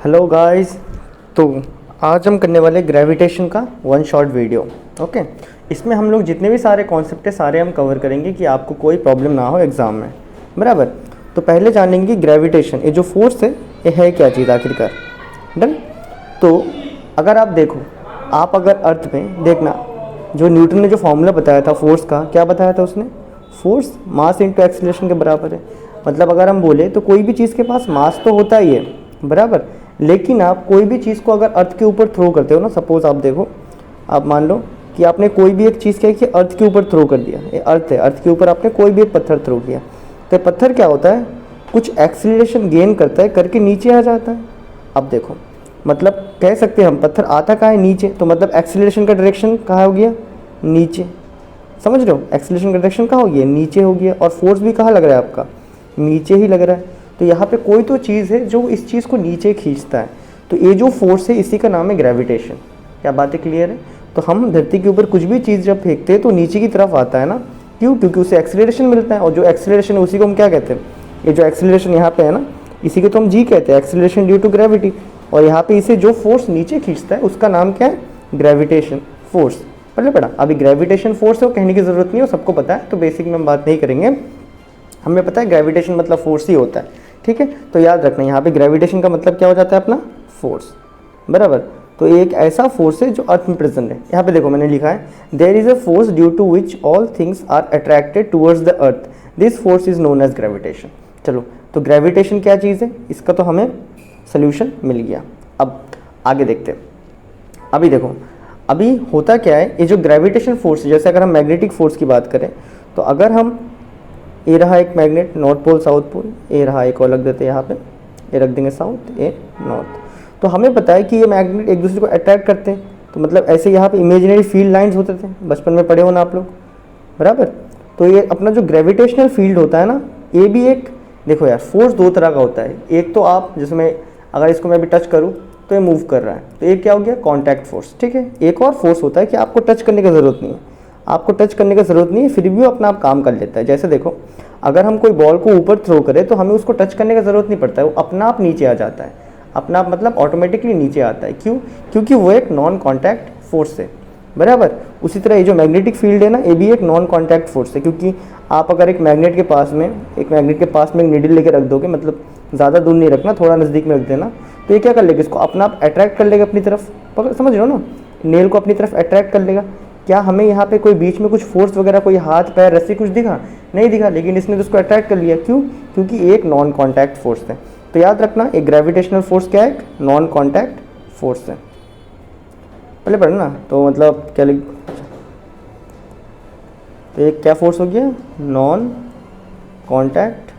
Hello guys. तो आज हम करने वाले ग्रेविटेशन का वन शॉट वीडियो। ओके, इसमें हम लोग जितने भी सारे कॉन्सेप्ट है सारे हम कवर करेंगे कि आपको कोई प्रॉब्लम ना हो एग्ज़ाम में। बराबर। तो पहले जानेंगे ग्रेविटेशन, ये जो फोर्स है ये है क्या चीज़ आखिरकार। डन। तो अगर आप देखो, आप अगर अर्थ में देखना, जो न्यूटन ने जो फॉर्मूला बताया था फोर्स का, क्या बताया था उसने? फोर्स मास इंटू एक्सीलरेशन के बराबर है। मतलब अगर हम बोले तो कोई भी चीज़ के पास मास तो होता ही है, बराबर, लेकिन आप कोई भी चीज़ को अगर अर्थ के ऊपर थ्रो करते हो ना, सपोज आप देखो, आप मान लो कि आपने कोई भी एक चीज़ क्या कि अर्थ के ऊपर थ्रो कर दिया, ये अर्थ है, अर्थ के ऊपर आपने कोई भी एक पत्थर थ्रो किया, तो पत्थर क्या होता है, कुछ एक्सीलरेशन गेन करता है, करके नीचे आ जाता है। अब देखो, मतलब कह सकते हैं हम पत्थर आता कहाँ है? नीचे। तो मतलब एक्सीलरेशन का डायरेक्शन कहाँ हो गया? नीचे। समझ रहे हो? एक्सीलरेशन का डायरेक्शन कहाँ हो गया? नीचे हो गया। और फोर्स भी कहाँ लग रहा है आपका? नीचे ही लग रहा है। तो यहाँ पे कोई तो चीज़ है जो इस चीज़ को नीचे खींचता है, तो ये जो फोर्स है इसी का नाम है ग्रेविटेशन। क्या बातें क्लियर है? तो हम धरती के ऊपर कुछ भी चीज़ जब फेंकते हैं तो नीचे की तरफ आता है ना, क्यों? क्योंकि उसे एक्सीलरेशन मिलता है, और जो एक्सीलरेशन है उसी को हम क्या कहते हैं? ये जो एक्सीलरेशन यहाँ पे है ना, इसी को तो हम जी कहते हैं, एक्सीलरेशन ड्यू टू ग्रेविटी। और यहाँ पे इसे जो फोर्स नीचे खींचता है उसका नाम क्या है? Gravitation force. पढ़ा? अभी ग्रेविटेशन फोर्स है वो कहने की ज़रूरत नहीं है, वो सबको पता है, तो बेसिक में हम बात नहीं करेंगे। हमें पता है ग्रेविटेशन मतलब फोर्स ही होता है, ठीक है। तो याद रखना, यहाँ पे ग्रेविटेशन का मतलब क्या हो जाता है अपना? फोर्स। बराबर। तो एक ऐसा फोर्स है जो अर्थ में प्रेजेंट है। यहाँ पे देखो मैंने लिखा है, there is a force due to which all things are attracted towards the earth, this force is known as gravitation. चलो, तो ग्रेविटेशन क्या चीज़ है, इसका तो हमें सोल्यूशन मिल गया। अब आगे देखते हैं। अभी देखो, अभी होता क्या है, ये जो ग्रेविटेशन फोर्स, जैसे अगर हम मैग्नेटिक फोर्स की बात करें, तो अगर हम, ये रहा एक magnet, north pole south pole, ये रहा एक और रख देते हैं यहाँ पे, ये रख देंगे साउथ, ये नॉर्थ। तो हमें पता है कि ये मैग्नेट एक दूसरे को अट्रैक्ट करते हैं, तो मतलब ऐसे यहाँ पे इमेजिनरी फील्ड लाइंस होते थे, बचपन में पढ़े हो ना आप लोग, बराबर। तो ये अपना जो ग्रेविटेशनल फील्ड होता है ना, ये भी एक, देखो यार, फोर्स दो तरह का होता है। एक तो आप, जिसमें अगर इसको मैं भी टच करूँ तो ये मूव कर रहा है, तो एक क्या हो गया? कॉन्टैक्ट फोर्स, ठीक है। एक और फोर्स होता है कि आपको टच करने की ज़रूरत नहीं है, आपको टच करने की ज़रूरत नहीं है, फिर भी वो अपना आप काम कर लेता है। जैसे देखो, अगर हम कोई बॉल को ऊपर थ्रो करें तो हमें उसको टच करने की ज़रूरत नहीं पड़ता है, वो अपना आप नीचे आ जाता है, अपना आप मतलब ऑटोमेटिकली नीचे आता है। क्यों? क्योंकि वो एक नॉन कॉन्टैक्ट फोर्स है, बराबर। उसी तरह ये जो मैग्नेटिक फील्ड है ना, ये भी एक नॉन कॉन्टैक्ट फोर्स है, क्योंकि आप अगर एक मैग्नेट के पास में एक नीडल लेके रख दोगे, मतलब ज़्यादा दूर नहीं रखना, थोड़ा नज़दीक में रख देना, तो ये क्या कर लेगा? इसको अपना आप अट्रैक्ट कर लेगा अपनी तरफ, समझ रहे हो ना? नेल को अपनी तरफ अट्रैक्ट कर लेगा। क्या हमें यहाँ पे कोई बीच में कुछ फोर्स वगैरह, कोई हाथ पैर रस्सी कुछ दिखा? नहीं दिखा, लेकिन इसने तो उसको अट्रैक्ट कर लिया। क्यों? क्योंकि एक नॉन कॉन्टैक्ट फोर्स है। तो याद रखना, एक ग्रेविटेशनल फोर्स क्या है? नॉन कॉन्टैक्ट फोर्स है। पहले पढ़ना, तो मतलब क्या लिख, तो एक क्या फोर्स हो गया? नॉन कॉन्टैक्ट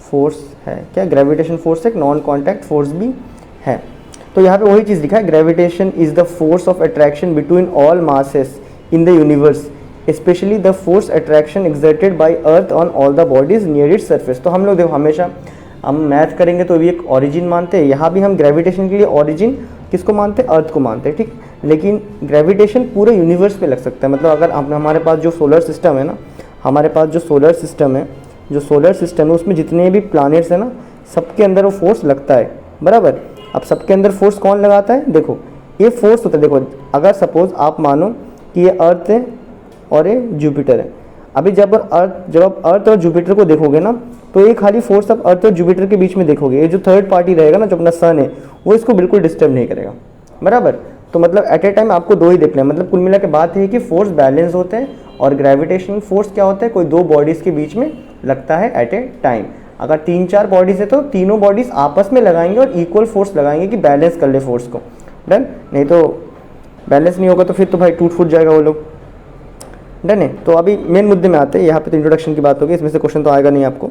फोर्स है। क्या ग्रेविटेशन फोर्स एक नॉन कॉन्टैक्ट फोर्स भी है। तो यहाँ पे वही चीज़ लिखा है, gravitation is the force of attraction between all masses in the universe, specially the force attraction exerted by earth on all the bodies near its surface. तो हम लोग देखो, हमेशा हम मैथ करेंगे तो भी एक ओरिजिन मानते हैं, यहाँ भी हम ग्रेविटेशन के लिए ओरिजिन किसको मानते हैं? अर्थ को मानते हैं, ठीक। लेकिन ग्रेविटेशन पूरे यूनिवर्स पे लग सकता है। मतलब अगर हमारे पास जो सोलर सिस्टम है ना, हमारे पास जो सोलर सिस्टम है उसमें जितने भी प्लैनेट्स हैं ना, सबके अंदर वो फोर्स लगता है, बराबर। अब सबके अंदर फोर्स कौन लगाता है? देखो, ये फोर्स होता है। देखो, अगर सपोज आप मानो कि ये अर्थ है और ये जुपिटर है, अभी जब आप अर्थ और जुपिटर को देखोगे ना, तो ये खाली फोर्स आप अर्थ और जुपिटर के बीच में देखोगे। ये जो थर्ड पार्टी रहेगा ना, जो अपना सन है, वो इसको बिल्कुल डिस्टर्ब नहीं करेगा, बराबर। तो मतलब एट ए टाइम आपको दो ही देखना है। मतलब कुल मिला के बात है कि फोर्स बैलेंस होते हैं, और ग्रेविटेशनल फोर्स क्या होता है? कोई दो बॉडीज़ के बीच में लगता है एट ए टाइम। अगर 3-4 बॉडीज़ है तो तीनों बॉडीज़ आपस में लगाएंगे और इक्वल फोर्स लगाएंगे कि बैलेंस कर ले फोर्स को। डन? नहीं तो बैलेंस नहीं होगा तो फिर तो भाई टूट फूट जाएगा वो लोग। डन है? तो अभी मेन मुद्दे में आते हैं। यहाँ पे तो इंट्रोडक्शन की बात होगी, इसमें से क्वेश्चन तो आएगा नहीं आपको।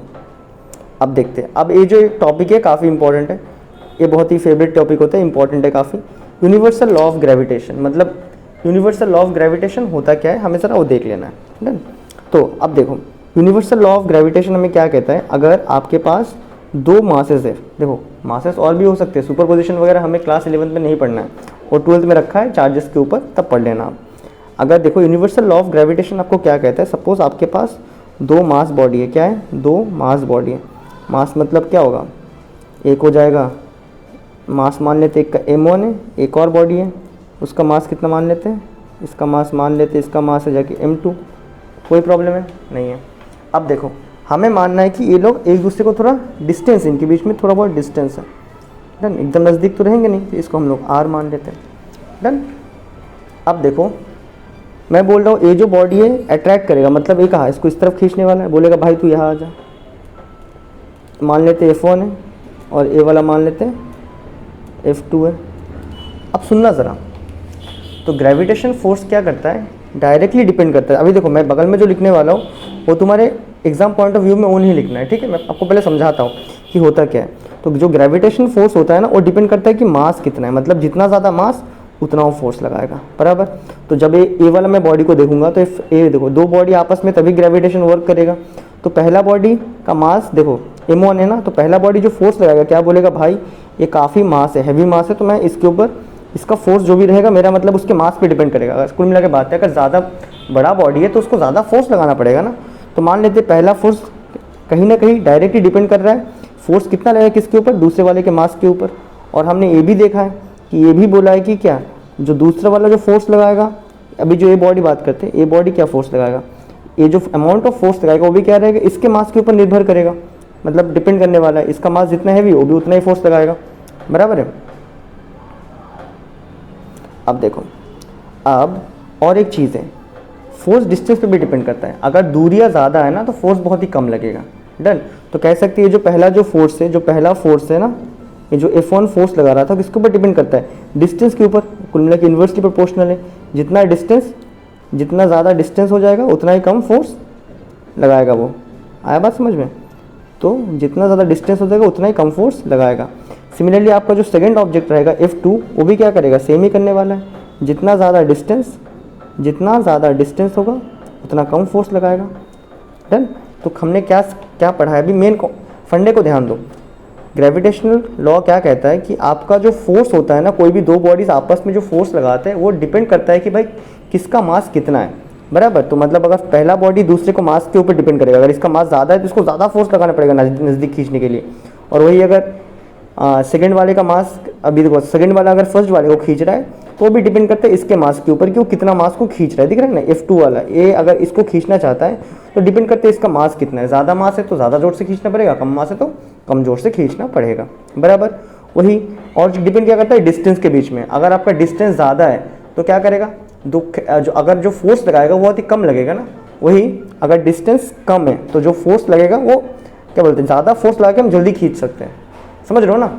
अब देखते हैं। अब ये जो टॉपिक है काफ़ी इंपॉर्टेंट है, ये बहुत ही फेवरेट टॉपिक होता है, इंपॉर्टेंट है काफ़ी। यूनिवर्सल लॉ ऑफ ग्रेविटेशन, मतलब यूनिवर्सल लॉ ऑफ ग्रेविटेशन होता क्या है, हमें ज़रा वो देख लेना है। डन? तो अब देखो, यूनिवर्सल लॉ ऑफ ग्रेविटेशन हमें क्या कहता है? अगर आपके पास दो मासेस है, देखो मासेस और भी हो सकते हैं, सुपर पोजिशन वगैरह हमें क्लास 11th में नहीं पढ़ना है, और 12th में रखा है चार्जेस के ऊपर, तब पढ़ लेना आप। अगर देखो, यूनिवर्सल लॉ ऑफ ग्रेविटेशन आपको क्या कहता है? सपोज आपके पास दो मास बॉडी है, क्या है? दो मास बॉडी है। मास मतलब क्या होगा? एक हो जाएगा मास मान लेते एक का m1 है, एक और बॉडी है उसका मास कितना मान लेते हैं, इसका मास मान लेते हैं, इसका मास है जाके m2। कोई प्रॉब्लम है नहीं है। अब देखो हमें मानना है कि ये लोग एक दूसरे को थोड़ा डिस्टेंस, इनके बीच में थोड़ा बहुत डिस्टेंस है। डन, एकदम नज़दीक तो रहेंगे नहीं, तो इसको हम लोग r मान लेते हैं। डन। अब देखो मैं बोल रहा हूँ ये जो बॉडी है अट्रैक्ट करेगा, मतलब ये कहा इसको इस तरफ खींचने वाला है, बोलेगा भाई तू यहाँ आ जा। मान लेते हैं F1 है और ए वाला मान लेते हैं F2 है। अब सुनना ज़रा, तो ग्रेविटेशन फोर्स क्या करता है, डायरेक्टली डिपेंड करता है। अभी देखो मैं बगल में जो लिखने वाला हूँ वो तुम्हारे एग्जाम पॉइंट ऑफ व्यू में वो नहीं लिखना है, ठीक है। मैं आपको पहले समझाता हूँ कि होता क्या है। तो जो ग्रेविटेशन फोर्स होता है ना वो डिपेंड करता है कि मास कितना है, मतलब जितना ज़्यादा मास उतना वो फोर्स लगाएगा, बराबर। तो जब ए वाला मैं बॉडी को देखूंगा तो ए देखो दो बॉडी आपस में तभी ग्रेविटेशन वर्क करेगा। तो पहला बॉडी का मास देखो m1 है ना, तो पहला बॉडी जो फोर्स लगाएगा क्या बोलेगा भाई ये काफ़ी मास है, हैवी मास है, तो मैं इसके ऊपर इसका फोर्स जो भी रहेगा मेरा मतलब उसके मास पे डिपेंड करेगा। अगर कुल मिला के बात है अगर ज़्यादा बड़ा बॉडी है तो उसको ज़्यादा फोर्स लगाना पड़ेगा ना। तो मान लेते पहला फोर्स कहीं ना कहीं डायरेक्टली डिपेंड कर रहा है, फोर्स कितना लगेगा किसके ऊपर, दूसरे वाले के मास के ऊपर। और हमने ये भी देखा है कि ये भी बोला है कि क्या जो दूसरा वाला जो फोर्स लगाएगा, अभी जो ये बॉडी बात करते हैं, ये बॉडी क्या फोर्स लगाएगा, ये जो अमाउंट ऑफ फोर्स लगाएगा वो भी क्या रहेगा इसके मास के ऊपर निर्भर करेगा, मतलब डिपेंड करने वाला है। इसका मास जितना हैवी वो भी उतना ही फोर्स लगाएगा, बराबर है। अब देखो अब और एक चीज़ है, फोर्स डिस्टेंस पे भी डिपेंड करता है। अगर दूरियाँ ज़्यादा है ना तो फोर्स बहुत ही कम लगेगा। डन। तो कह सकते हैं जो पहला जो फोर्स है, जो पहला फोर्स है ना, ये जो F1 फोर्स लगा रहा था किसके ऊपर डिपेंड करता है, डिस्टेंस के ऊपर। कुल मिला के इन्वर्सली प्रोपोर्शनल है, जितना डिस्टेंस, जितना ज़्यादा डिस्टेंस हो जाएगा उतना ही कम फोर्स लगाएगा वो। आया बात समझ में। तो जितना ज़्यादा डिस्टेंस हो जाएगा उतना ही कम फोर्स लगाएगा। सिमिलरली आपका जो सेकंड ऑब्जेक्ट रहेगा F2 वो भी क्या करेगा, सेम ही करने वाला है। जितना ज़्यादा डिस्टेंस होगा उतना कम फोर्स लगाएगा। डन। तो हमने क्या क्या पढ़ा है, अभी मेन फंडे को ध्यान दो। ग्रेविटेशनल लॉ क्या कहता है कि आपका जो फोर्स होता है ना, कोई भी दो बॉडीज आपस में जो फोर्स लगाते हैं वो डिपेंड करता है कि भाई किसका मास कितना है, बराबर। तो मतलब अगर पहला बॉडी दूसरे को मास के ऊपर डिपेंड करेगा, अगर इसका मास ज़्यादा है तो इसको ज़्यादा फोर्स लगाना पड़ेगा नज़दीक खींचने के लिए। और वही अगर सेकंड वाले का मास, अभी देखो सेकंड वाला अगर फर्स्ट वाले को खींच रहा है तो भी डिपेंड करता है इसके मास के ऊपर कि वो कितना मास को खींच रहा है। दिख रहा है ना, F2 वाला ये अगर इसको खींचना चाहता है तो डिपेंड करता है इसका मास कितना है। ज़्यादा मास है तो ज़्यादा जोर से खींचना पड़ेगा, कम मास है तो कम जोर से खींचना पड़ेगा, बराबर। वही और डिपेंड क्या करता है डिस्टेंस के बीच में। अगर आपका डिस्टेंस ज़्यादा है तो क्या करेगा, अगर जो फोर्स लगाएगा वो बहुत ही कम लगेगा ना। वही अगर डिस्टेंस कम है तो जो फोर्स लगेगा वो क्या बोलते हैं, ज़्यादा फोर्स लगा के हम जल्दी खींच सकते हैं, समझ रहे हो ना।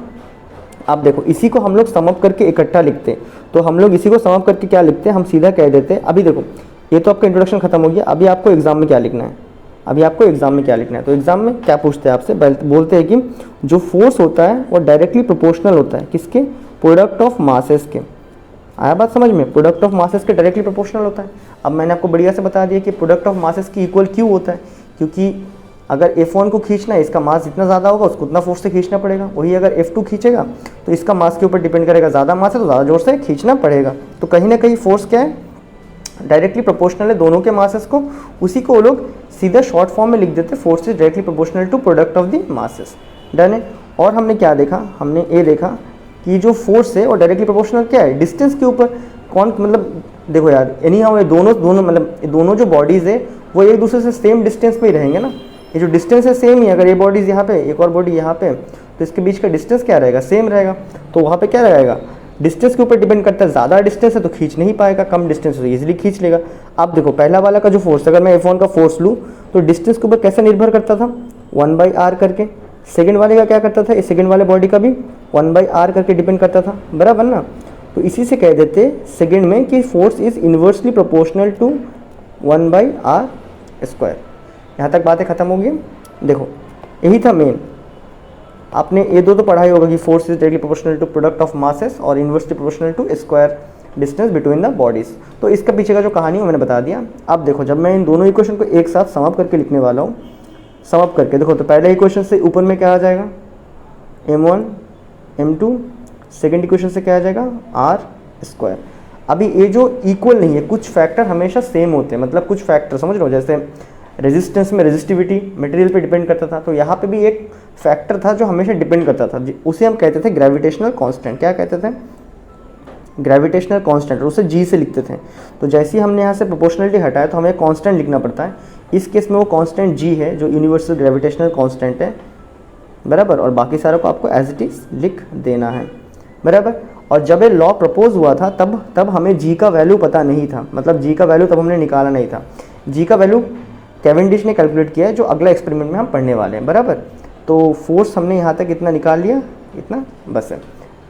अब देखो इसी को हम लोग सम अप करके इकट्ठा लिखते हैं। तो हम लोग इसी को सम अप करके क्या लिखते हैं, हम सीधा कह देते हैं। अभी देखो ये तो आपका इंट्रोडक्शन खत्म हो गया, अभी आपको एग्जाम में क्या लिखना है, तो एग्जाम में क्या पूछते हैं आपसे, बोलते हैं कि जो फोर्स होता है वो डायरेक्टली प्रोपोर्शनल होता है किसके, प्रोडक्ट ऑफ मासेस के। आया बात समझ में, प्रोडक्ट ऑफ मासेस के डायरेक्टली प्रोपोर्शनल होता है। अब मैंने आपको बढ़िया से बता दिया कि प्रोडक्ट ऑफ मासेस की इक्वल क्यों होता है, क्योंकि अगर F1 को खींचना है इसका मास जितना ज़्यादा होगा उसको उतना फोर्स से खींचना पड़ेगा। वही अगर F2 खींचेगा तो इसका मास के ऊपर डिपेंड करेगा, ज़्यादा मास है तो ज़्यादा जोर से खींचना पड़ेगा। तो कहीं ना कहीं फोर्स क्या है, डायरेक्टली प्रोपोर्शनल है दोनों के मासेस को। उसी को वो लोग सीधा शॉर्ट फॉर्म में लिख देते, force is directly proportional to product of the masses. Done है। और हमने क्या देखा, हमने ये देखा कि जो फोर्स है वो डायरेक्टली प्रोपोर्शनल क्या है, डिस्टेंस के ऊपर। कौन मतलब देखो यार, एनी हाउ ये दोनों मतलब दोनों जो बॉडीज़ है वो एक दूसरे से सेम डिस्टेंस पे ही रहेंगे ना। ये जो डिस्टेंस है सेम ही, अगर ये बॉडीज़ यहाँ पे एक और बॉडी यहाँ पे तो इसके बीच का डिस्टेंस क्या रहेगा, सेम रहेगा। तो वहाँ पे क्या रहेगा, डिस्टेंस के ऊपर डिपेंड करता है। ज़्यादा डिस्टेंस है तो खींच नहीं पाएगा, कम डिस्टेंस है तो ईजिली खींच लेगा। अब देखो पहला वाला का जो फोर्स, अगर मैं F1 का फोर्स लूँ तो डिस्टेंस के ऊपर कैसे निर्भर करता था, 1/r करके। सेकंड वाले का क्या करता था, इस सेकंड वाले बॉडी का भी 1/r करके डिपेंड करता था, बराबर ना। तो इसी से कह देते सेकंड में कि force is inversely proportional to 1/r²। यहाँ तक बातें खत्म हो गई। देखो यही था मेन, आपने ये दो तो पढ़ाई होगा कि force is directly proportional to product of masses और inversely proportional to square distance between the bodies. तो इसका पीछे का जो कहानी है मैंने बता दिया। अब देखो जब मैं इन दोनों इक्वेशन को एक साथ सम अप करके लिखने वाला हूँ, सम अप करके देखो तो पहले इक्वेशन से ऊपर में क्या आ जाएगा, m1 m2, सेकेंड इक्वेशन से क्या आ जाएगा, r²। अभी ये जो इक्वल नहीं है, कुछ फैक्टर हमेशा सेम होते हैं, मतलब कुछ फैक्टर समझ लो, जैसे रेजिस्टेंस में रेजिस्टिविटी मटेरियल पे डिपेंड करता था, तो यहाँ पे भी एक फैक्टर था जो हमेशा डिपेंड करता था, उसे हम कहते थे ग्रेविटेशनल कांस्टेंट। क्या कहते थे? ग्रेविटेशनल कांस्टेंट, और उसे जी से लिखते थे। तो जैसे ही हमने यहाँ से प्रोपोर्शनलिटी हटाया तो हमें कांस्टेंट लिखना पड़ता है। इस केस में वो कांस्टेंट जी है जो यूनिवर्सल ग्रेविटेशनल कांस्टेंट है, बराबर, और बाकी सारों को आपको एज इट इज लिख देना है, बराबर। और जब ये लॉ प्रपोज हुआ था तब हमें जी का वैल्यू पता नहीं था, मतलब जी का वैल्यू तब हमने निकाला नहीं था। जी का वैल्यू कैवेंडिश ने कैलकुलेट किया है, जो अगला एक्सपेरिमेंट में हम पढ़ने वाले हैं, बराबर। तो फोर्स हमने यहाँ तक इतना निकाल लिया, इतना बस है,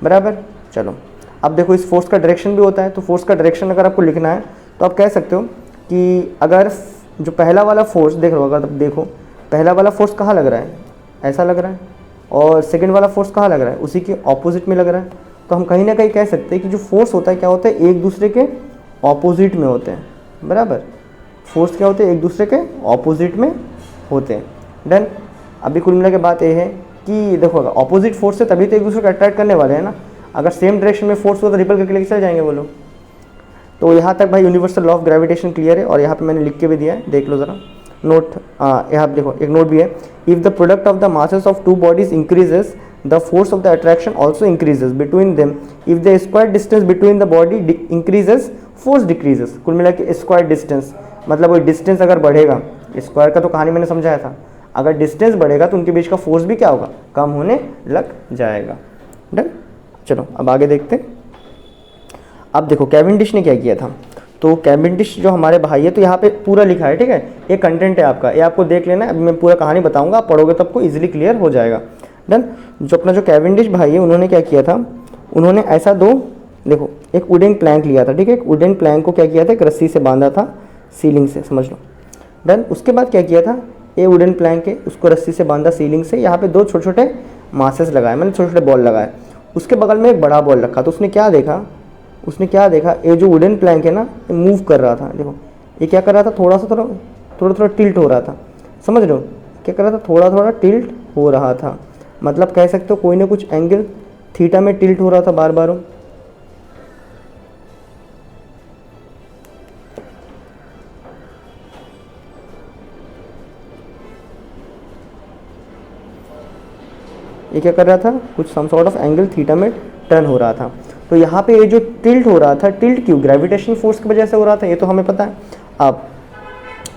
बराबर। चलो अब देखो, इस फोर्स का डायरेक्शन भी होता है, तो फोर्स का डायरेक्शन अगर आपको लिखना है तो आप कह सकते हो कि अगर जो पहला वाला फोर्स देख रहे हो, अगर देखो पहला वाला फोर्स कहाँ लग रहा है, ऐसा लग रहा है, और सेकंड वाला फोर्स कहाँ लग रहा है, उसी के ऑपोजिट में लग रहा है। तो हम कहीं ना कहीं कह सकते हैं कि जो फोर्स होता है क्या होता है, एक दूसरे के ऑपोजिट में होते हैं, बराबर। फोर्स क्या होते हैं, एक दूसरे के ऑपोजिट में होते हैं। डन। अभी कुल मिला के बात ये है कि देखो ऑपोजिट फोर्स से तभी तो एक दूसरे को अट्रैक्ट करने वाले हैं ना। अगर सेम डायरेक्शन में फोर्स हुआ तो रिपल करके लेके चले जाएंगे वो लोग। तो यहाँ तक भाई universal law of gravitation clear है, और यहाँ पे मैंने लिख के भी दिया है, देख लो ज़रा नोट। यहाँ देखो एक नोट भी है, if the product of the masses of two bodies increases the force of the attraction also increases between them, if the square distance between the body increases force decreases. कुल मिला के square distance मतलब वो distance अगर बढ़ेगा, square का तो कहानी मैंने समझाया था, अगर डिस्टेंस बढ़ेगा तो उनके बीच का फोर्स भी क्या होगा, कम होने लग जाएगा। डन। चलो अब आगे देखते हैं। अब देखो कैवेंडिश ने क्या किया था, तो कैवेंडिश जो हमारे भाई है, तो यहाँ पे पूरा लिखा है, ठीक है, ये कंटेंट है आपका, ये आपको देख लेना है। अभी मैं पूरा कहानी बताऊंगा, आप पढ़ोगे तो आपको इजीली क्लियर हो जाएगा। डन। जो अपना जो कैवेंडिश भाई है, उन्होंने क्या किया था, उन्होंने ऐसा दो, देखो एक वुडन प्लैंक लिया था, ठीक है, एक वुडन प्लैंक को क्या किया था, एक रस्सी से बांधा था सीलिंग से, समझ लो। डन। उसके बाद क्या किया था, ये वुडन प्लैंक है, उसको रस्सी से बांधा सीलिंग से, यहाँ पे दो छोटे छोटे मासेस लगाए, मैंने छोटे छोटे बॉल लगाए, उसके बगल में एक बड़ा बॉल रखा। तो उसने क्या देखा, ये जो वुडन प्लैंक है ना, ये मूव कर रहा था। देखो ये क्या कर रहा था, थोड़ा टिल्ट हो रहा था, समझ रहे हो, क्या कर रहा था, थोड़ा टिल्ट हो रहा था। मतलब कह सकते हो कोई ना कुछ एंगल थीटा में टिल्ट हो रहा था बार बार। ये क्या कर रहा था, कुछ some sort of angle theta में टर्न हो रहा था। तो यहाँ पे ये जो टिल्ट हो रहा था, टिल्ट क्यों, ग्रेविटेशनल फोर्स की वजह से हो रहा था, ये तो हमें पता है।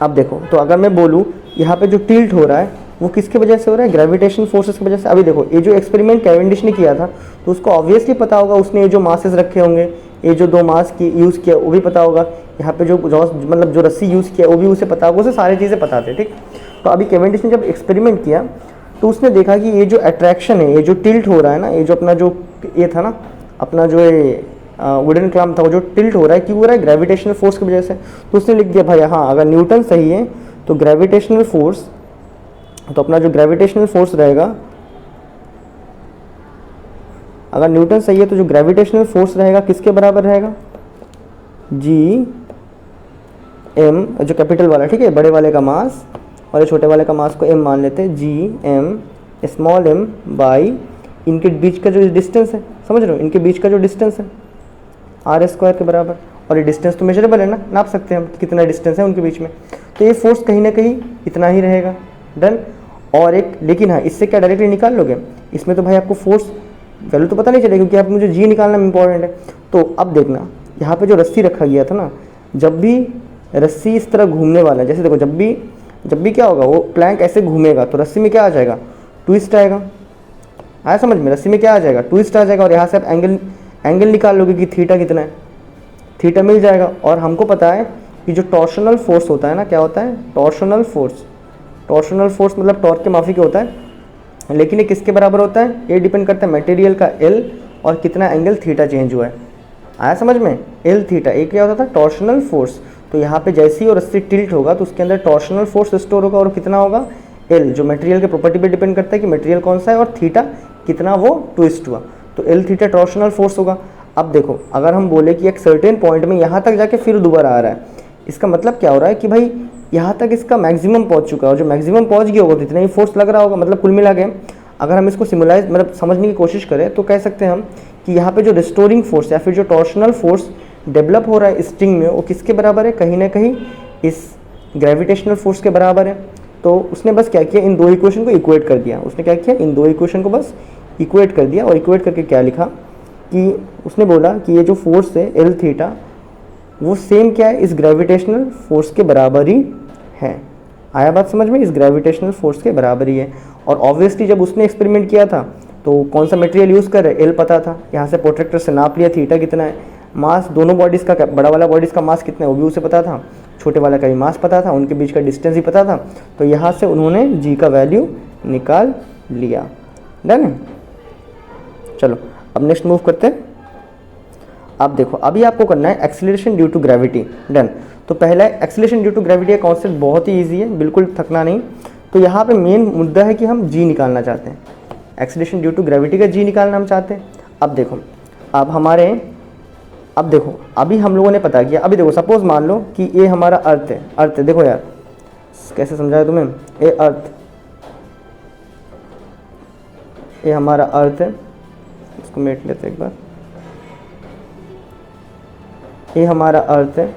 अब देखो, तो अगर मैं बोलूँ यहाँ पे जो टिल्ट हो रहा है वो किसकी वजह से हो रहा है, ग्रेविटेशनल फोर्सेस की वजह से। अभी देखो ये जो एक्सपेरिमेंट कैवेंडिश ने किया था, तो उसको ऑब्वियसली पता होगा, उसने ये जो मासेस रखे होंगे, ये जो दो मास की यूज़ किया वो भी पता होगा, यहाँ पे जो मतलब जो रस्सी यूज़ किया वो भी उसे पता होगा, उसे सारी चीज़ें पता थे, ठीक। तो अभी कैवेंडिश ने जब एक्सपेरिमेंट किया तो उसने देखा कि ये जो अट्रैक्शन है, ये जो टिल्ट हो रहा है ना, ये जो अपना जो ये था ना, अपना जो ये वुडन क्लैम्प था, वो जो टिल्ट हो रहा है, क्यों हो रहा है, ग्रेविटेशनल फोर्स की वजह से। तो उसने लिख दिया भाई, हाँ अगर न्यूटन सही है तो ग्रेविटेशनल फोर्स, तो अपना जो ग्रेविटेशनल फोर्स रहेगा, अगर न्यूटन सही है तो जो ग्रेविटेशनल फोर्स रहेगा किसके बराबर रहेगा, जी एम, जो कैपिटल वाला, ठीक है, बड़े वाले का मास और ये छोटे वाले का मास को एम मान लेते हैं, G M small m by इनके बीच का जो डिस्टेंस है, समझ रहे हो, इनके बीच का जो डिस्टेंस है आर स्क्वायर के बराबर। और ये डिस्टेंस तो मेजरेबल है ना, नाप सकते हैं हम कितना डिस्टेंस है उनके बीच में। तो ये फोर्स कहीं ना कहीं इतना ही रहेगा। डन। और एक लेकिन हाँ, इससे क्या डायरेक्टली निकाल लोगे, इसमें तो भाई आपको फोर्स वैल्यू तो पता नहीं चलेगी, क्योंकि आप मुझे जी निकालना इंपॉर्टेंट है। तो अब देखना, यहाँ पे जो रस्सी रखा गया था ना, जब भी रस्सी इस तरह घूमने वाला है, जैसे देखो जब भी क्या होगा, वो प्लैंक ऐसे घूमेगा तो रस्सी में क्या आ जाएगा, ट्विस्ट आएगा। आया समझ में, रस्सी में क्या आ जाएगा, ट्विस्ट आ जाएगा। और यहाँ से आप एंगल निकाल लोगे कि थीटा कितना है, थीटा मिल जाएगा। और हमको पता है कि जो टॉर्शनल फोर्स होता है ना, क्या होता है, टॉर्शनल फोर्स मतलब टॉर्क के माफी के होता है, लेकिन ये किसके बराबर होता है, ये डिपेंड करता है मटेरियल का एल और कितना एंगल थीटा चेंज हुआ है। आया समझ में, एल थीटा, एक क्या होता था, टॉर्शनल फोर्स। तो यहाँ पे जैसे ही वो रस्सी टिल्ट होगा तो उसके अंदर टॉर्शनल फोर्स स्टोर होगा, और कितना होगा, एल, जो मटेरियल के प्रॉपर्टी पे डिपेंड करता है कि मटेरियल कौन सा है, और थीटा कितना वो ट्विस्ट हुआ, तो एल थीटा टॉर्शनल फोर्स होगा। अब देखो, अगर हम बोले कि एक सर्टेन पॉइंट में यहाँ तक जाके फिर दोबारा आ रहा है, इसका मतलब क्या हो रहा है कि भाई यहाँ तक इसका मैक्सिमम पहुँच चुका है, और जो मैक्सिमम पहुँच गया होगा तो इतना ही फोर्स लग रहा होगा। मतलब कुल मिला के अगर हम इसको सिमुलाइज मतलब समझने की कोशिश करें तो कह सकते हैं हम कि यहाँ पे जो रिस्टोरिंग फोर्स या फिर जो टॉर्शनल फोर्स डेवलप हो रहा है स्ट्रिंग में, वो किसके बराबर है, कहीं ना कहीं इस ग्रेविटेशनल फोर्स के बराबर है। तो उसने बस क्या किया, इन दो इक्वेशन को इक्वेट कर दिया। उसने क्या किया, इन दो इक्वेशन को बस इक्वेट कर दिया, और इक्वेट करके क्या लिखा कि उसने बोला कि ये जो फोर्स है एल थीटा वो सेम क्या है, इस ग्रेविटेशनल फोर्स के बराबर ही है। आया बात समझ में, इस ग्रेविटेशनल फोर्स के बराबर ही है। और ऑब्वियसली जब उसने एक्सपेरिमेंट किया था तो कौन सा मटेरियल यूज़ कर रहे, एल पता था, यहाँ से प्रोट्रैक्टर से नाप लिया थीटा कितना है, मास दोनों बॉडीज़ का, बड़ा वाला बॉडीज़ का मास कितना है वो भी उसे पता था, छोटे वाला का भी मास पता था, उनके बीच का डिस्टेंस ही पता था। तो यहाँ से उन्होंने जी का वैल्यू निकाल लिया। डन है। चलो अब नेक्स्ट मूव करते हैं। अब देखो अभी आपको करना है acceleration due to gravity. Done. तो पहला एक्सीलरेशन ड्यू टू ग्रेविटी का कॉन्सेप्ट बहुत ही ईजी है, बिल्कुल थकना नहीं। तो यहाँ पे मेन मुद्दा है कि हम जी निकालना चाहते हैं, एक्सीलरेशन ड्यू टू ग्रेविटी का जी निकालना हम चाहते हैं। अब देखो अब देखो अभी हम लोगों ने पता किया। अभी देखो सपोज मान लो कि ये हमारा अर्थ है, अर्थ है, देखो यार कैसे समझाया तुम्हें, ये अर्थ, ये हमारा अर्थ है, इसको मेट लेते एक बार, ये हमारा अर्थ है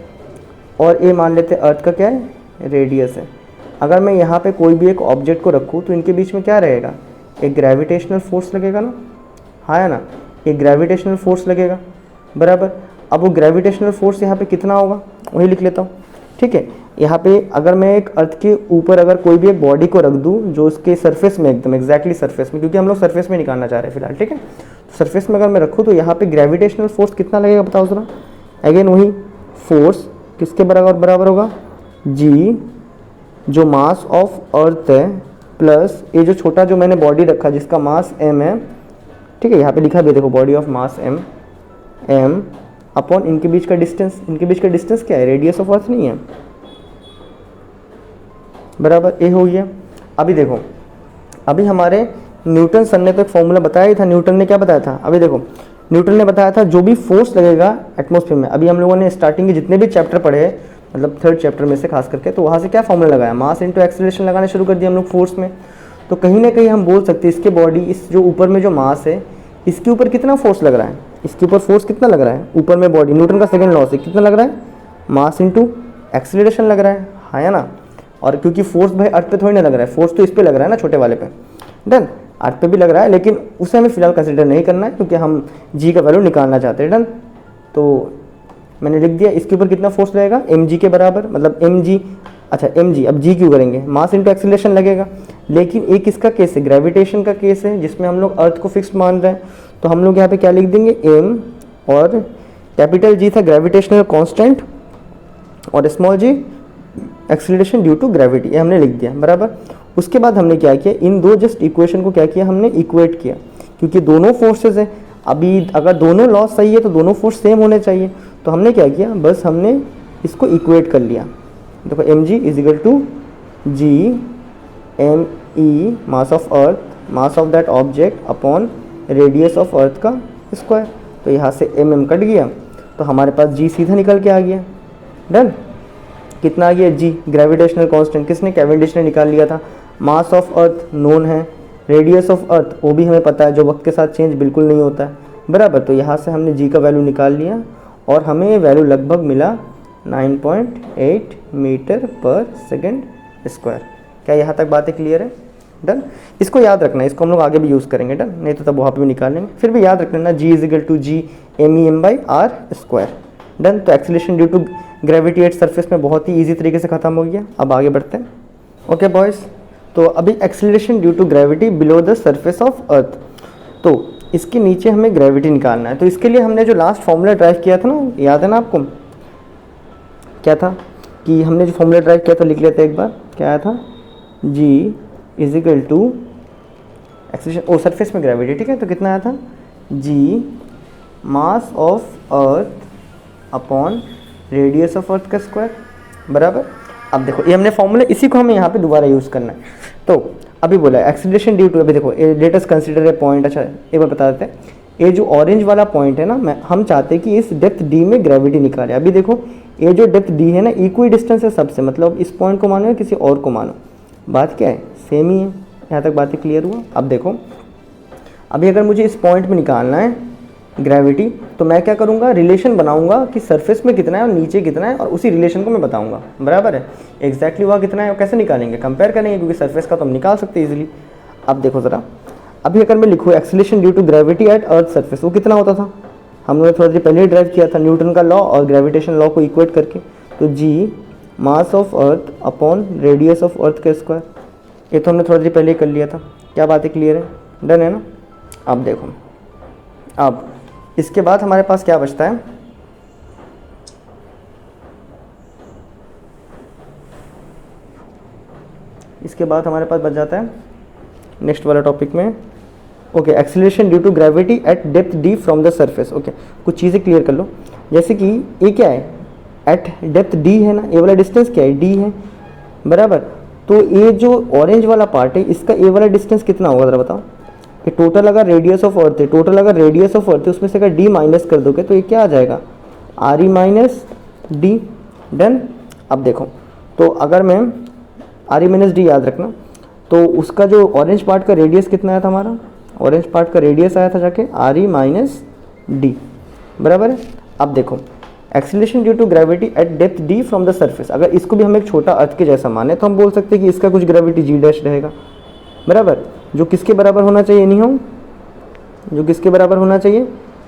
और ये मान लेते अर्थ का क्या है, रेडियस है। अगर मैं यहाँ पे कोई भी एक ऑब्जेक्ट को रखूँ तो इनके बीच में क्या रहेगा, एक ग्रेविटेशनल फोर्स लगेगा ना, हाँ है ना, एक ग्रेविटेशनल फोर्स लगेगा बराबर। अब वो ग्रेविटेशनल फोर्स यहाँ पे कितना होगा वही लिख लेता हूँ, ठीक है। यहाँ पे अगर मैं एक अर्थ के ऊपर अगर कोई भी एक बॉडी को रख दूँ जो उसके सरफेस में एकदम एग्जैक्टली सरफेस में, क्योंकि हम लोग सरफेस में निकालना चाह रहे हैं फिलहाल, ठीक है। सरफेस में अगर मैं रखूँ तो यहाँ पे ग्रेविटेशनल फोर्स कितना लगेगा बताओ ज़रा। अगेन वही फोर्स किसके बराबर होगा, जी जो मास ऑफ अर्थ है प्लस ये जो छोटा जो मैंने बॉडी रखा जिसका मास m है, ठीक है, यहाँ पे लिखा भी देखो body of mass m upon इनके बीच का डिस्टेंस। इनके बीच का डिस्टेंस क्या है, रेडियस ऑफ अर्थ नहीं है बराबर, ये हो गया। अभी देखो अभी हमारे न्यूटन सर ने तो एक फॉर्मूला बताया ही था। न्यूटन ने क्या बताया था, अभी देखो न्यूटन ने बताया था जो भी फोर्स लगेगा एटमॉस्फेयर में। अभी हम लोगों ने स्टार्टिंग के जितने भी चैप्टर पढ़े हैं, मतलब थर्ड चैप्टर में से खास करके, तो वहाँ से क्या फॉर्मूला लगाया, मास इंटू एक्सेलरेशन लगाना शुरू कर दिया हम लोग फोर्स में। तो कहीं ना कहीं हम बोल सकते हैं इसके बॉडी, इस जो ऊपर में जो मास है इसके ऊपर कितना फोर्स लग रहा है, इसके ऊपर फोर्स कितना लग रहा है, ऊपर में बॉडी, न्यूटन का सेकंड लॉ से कितना लग रहा है, मास इंटू एक्सेलरेशन लग रहा है, हाँ या ना। और क्योंकि फोर्स भाई अर्थ पे थोड़ी ना लग रहा है, फोर्स तो इस पे लग रहा है ना, छोटे वाले पे। डन। अर्थ पे भी लग रहा है लेकिन उसे हमें फिलहाल कंसिडर नहीं करना है क्योंकि हम जी का वैल्यू निकालना चाहते हैं। डन। तो मैंने लिख दिया इसके ऊपर कितना फोर्स लगेगा, mg के बराबर, मतलब mg, अच्छा mg, अब g क्यों करेंगे, मास इंटू एक्सीलरेशन लगेगा। लेकिन एक किसका केस है, ग्रेविटेशन का केस है जिसमें हम लोग अर्थ को फिक्स मान रहे हैं। तो हम लोग यहाँ पे क्या लिख देंगे, m, और कैपिटल G था ग्रेविटेशनल कांस्टेंट, और small g acceleration due to gravity, ये हमने लिख दिया बराबर। उसके बाद हमने क्या किया, इन दो जस्ट इक्वेशन को क्या किया, हमने इक्वेट किया, क्योंकि दोनों फोर्सेज है। अभी अगर दोनों लॉ सही है तो दोनों फोर्स सेम होने चाहिए। तो हमने क्या किया, बस हमने इसको इक्वेट कर लिया। देखो mg is equal to G M E mass of earth, mass of that object upon radius of earth का स्क्वायर। तो यहाँ से mm कट गया तो हमारे पास g सीधा निकल के आ गया। डन। कितना आ गया, g ग्रेविटेशनल कांस्टेंट किसने, कैवेंडिश ने निकाल लिया था। मास ऑफ अर्थ नोन है, रेडियस ऑफ अर्थ वो भी हमें पता है, जो वक्त के साथ चेंज बिल्कुल नहीं होता है बराबर। तो यहाँ से हमने g का वैल्यू निकाल लिया और हमें ये वैल्यू लगभग मिला 9.8 मीटर पर सेकेंड स्क्वायर। क्या यहाँ तक बातें क्लियर है। डन। इसको याद रखना है, इसको हम लोग आगे भी यूज़ करेंगे। डन। नहीं तो तब वहाँ पे भी निकाल लेंगे, फिर भी याद रख लेना g is equal to G M E M by R square. Done. तो acceleration due to gravity at surface में बहुत ही ईजी तरीके से ख़त्म हो गया। अब आगे बढ़ते हैं। ओके बॉयज़, तो अभी acceleration due to gravity below the surface of earth, तो इसके नीचे हमें ग्रेविटी निकालना है। तो इसके लिए हमने जो लास्ट फॉर्मूला ड्राइव किया था ना, याद है ना आपको, क्या था कि हमने जो फॉर्मूला ड्राइव किया था लिख लेते हैं एक बार, क्या आया था, g is equal to acceleration, ओ सरफेस में ग्रेविटी, ठीक है। तो कितना आया था, g mass of earth upon radius of earth का स्क्वायर बराबर। अब देखो ये हमने फॉर्मूला, इसी को हमें यहाँ पे दोबारा यूज़ करना है। तो अभी बोला एक्सीलरेशन ड्यू टू, अभी देखो let us consider a point. अच्छा एक बार बता देते हैं, ये जो ऑरेंज वाला पॉइंट है ना, हम चाहते हैं कि इस डेप्थ d में ग्रेविटी निकाले। अभी देखो ये जो डेप्थ d है ना, इक्वी डिस्टेंस है सबसे, मतलब इस पॉइंट को मानो या किसी और को मानो, बात क्या है, सेम ही है। यहाँ तक बातें क्लियर हुआ। अब देखो अभी अगर मुझे इस पॉइंट में निकालना है ग्रेविटी, तो मैं क्या करूँगा, रिलेशन बनाऊंगा कि सरफेस में कितना है और नीचे कितना है, और उसी रिलेशन को मैं बताऊंगा, बराबर है। एग्जैक्टली वहाँ कितना है और कैसे निकालेंगे, कंपेयर करेंगे, क्योंकि सरफेस का तो हम निकाल सकते हैं इजीली। अब देखो ज़रा, अभी अगर मैं लिखूँ acceleration due to gravity at earth surface, वो कितना होता था, हमने थोड़ा देर पहले ही ड्राइव किया था न्यूटन का लॉ और ग्रेविटेशन लॉ को इक्वेट करके। तो G mass of earth upon radius of earth का स्क्वायर, ये तो हमने थोड़ा देर पहले ही कर लिया था। क्या बातें क्लियर है, डन है ना। अब देखो, अब इसके बाद हमारे पास क्या बचता है, इसके बाद हमारे पास बच जाता है नेक्स्ट वाला टॉपिक में, okay, acceleration due to gravity at depth d from the surface. Okay, कुछ चीज़ें क्लियर कर लो, जैसे कि ये क्या है, एट डेप्थ डी है ना, ये वाला डिस्टेंस क्या है, डी है, बराबर। तो ये जो ऑरेंज वाला पार्ट है, इसका ये वाला डिस्टेंस कितना होगा ज़रा बताओ। ये टोटल अगर रेडियस ऑफ अर्थ है, टोटल अगर रेडियस ऑफ अर्थ है, उसमें से अगर डी माइनस कर दोगे तो ये क्या आ जाएगा, are E minus D, done. अब देखो, तो अगर मैं आर ई माइनस डी याद रखना, तो उसका जो ऑरेंज पार्ट का रेडियस कितना आया था हमारा, ऑरेंज पार्ट का रेडियस आया था जाके आर ई माइनस डी, बराबर है। अब देखो, acceleration due to gravity at depth d from the surface, अगर इसको भी हम एक छोटा अर्थ के जैसा माने तो हम बोल सकते हैं कि इसका कुछ ग्रेविटी जी डैश रहेगा, बराबर, जो किसके बराबर होना चाहिए, नहीं हो, जो किसके बराबर होना चाहिए,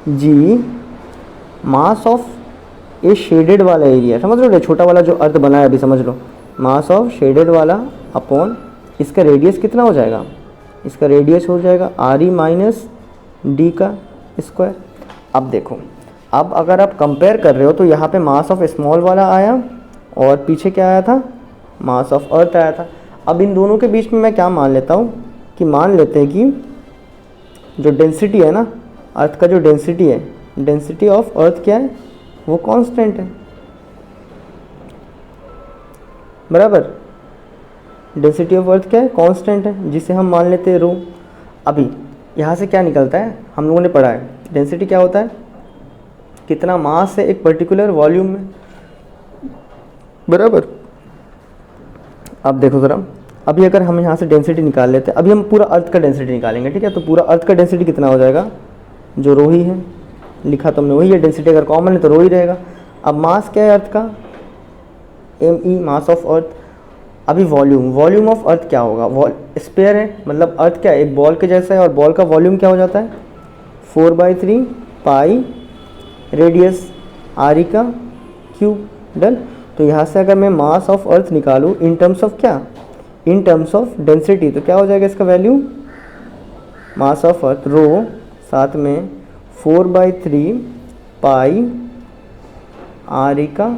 जी मास ऑफ ए शेडेड वाला एरिया, समझ लो, छोटा वाला जो अर्थ बना है अभी, समझ लो, मास ऑफ शेडेड वाला अपॉन इसका रेडियस कितना हो जाएगा, इसका रेडियस हो जाएगा आर ई माइनस डी का स्क्वायर। अब देखो, अब अगर आप कंपेयर कर रहे हो तो यहाँ पे मास ऑफ स्मॉल वाला आया और पीछे क्या आया था, मास ऑफ अर्थ आया था। अब इन दोनों के बीच में मैं क्या मान लेता हूँ कि मान लेते हैं कि जो डेंसिटी है ना, अर्थ का जो डेंसिटी है, डेंसिटी ऑफ अर्थ क्या है, वो कांस्टेंट है, बराबर, डेंसिटी ऑफ अर्थ क्या है, कांस्टेंट है, जिसे हम मान लेते हैं रो। अभी यहाँ से क्या निकलता है, हम लोगों ने पढ़ा है डेंसिटी क्या होता है, कितना मास है एक पर्टिकुलर वॉल्यूम में, बराबर। अब देखो ज़रा, अभी अगर हम यहाँ से डेंसिटी निकाल लेते हैं, अभी हम पूरा अर्थ का डेंसिटी निकालेंगे, ठीक है। तो पूरा अर्थ का डेंसिटी कितना हो जाएगा, जो रो ही है, लिखा तो हमने वही है, डेंसिटी अगर कॉमन है तो रो ही रहेगा। अब मास क्या है अर्थ का, एम ई, मास ऑफ अर्थ। अभी वॉल्यूम, वॉल्यूम ऑफ अर्थ क्या होगा, स्पेयर है, मतलब अर्थ क्या है, एक बॉल के जैसा है, और बॉल का वॉल्यूम क्या हो जाता है, 4/3 पाई रेडियस आर ई का क्यूब, डन। तो यहाँ से अगर मैं मास ऑफ अर्थ निकालूँ इन टर्म्स ऑफ क्या, इन टर्म्स ऑफ डेंसिटी, तो क्या हो जाएगा इसका वैल्यू, मास ऑफ अर्थ रो, साथ में 4/3 पाई आर ई का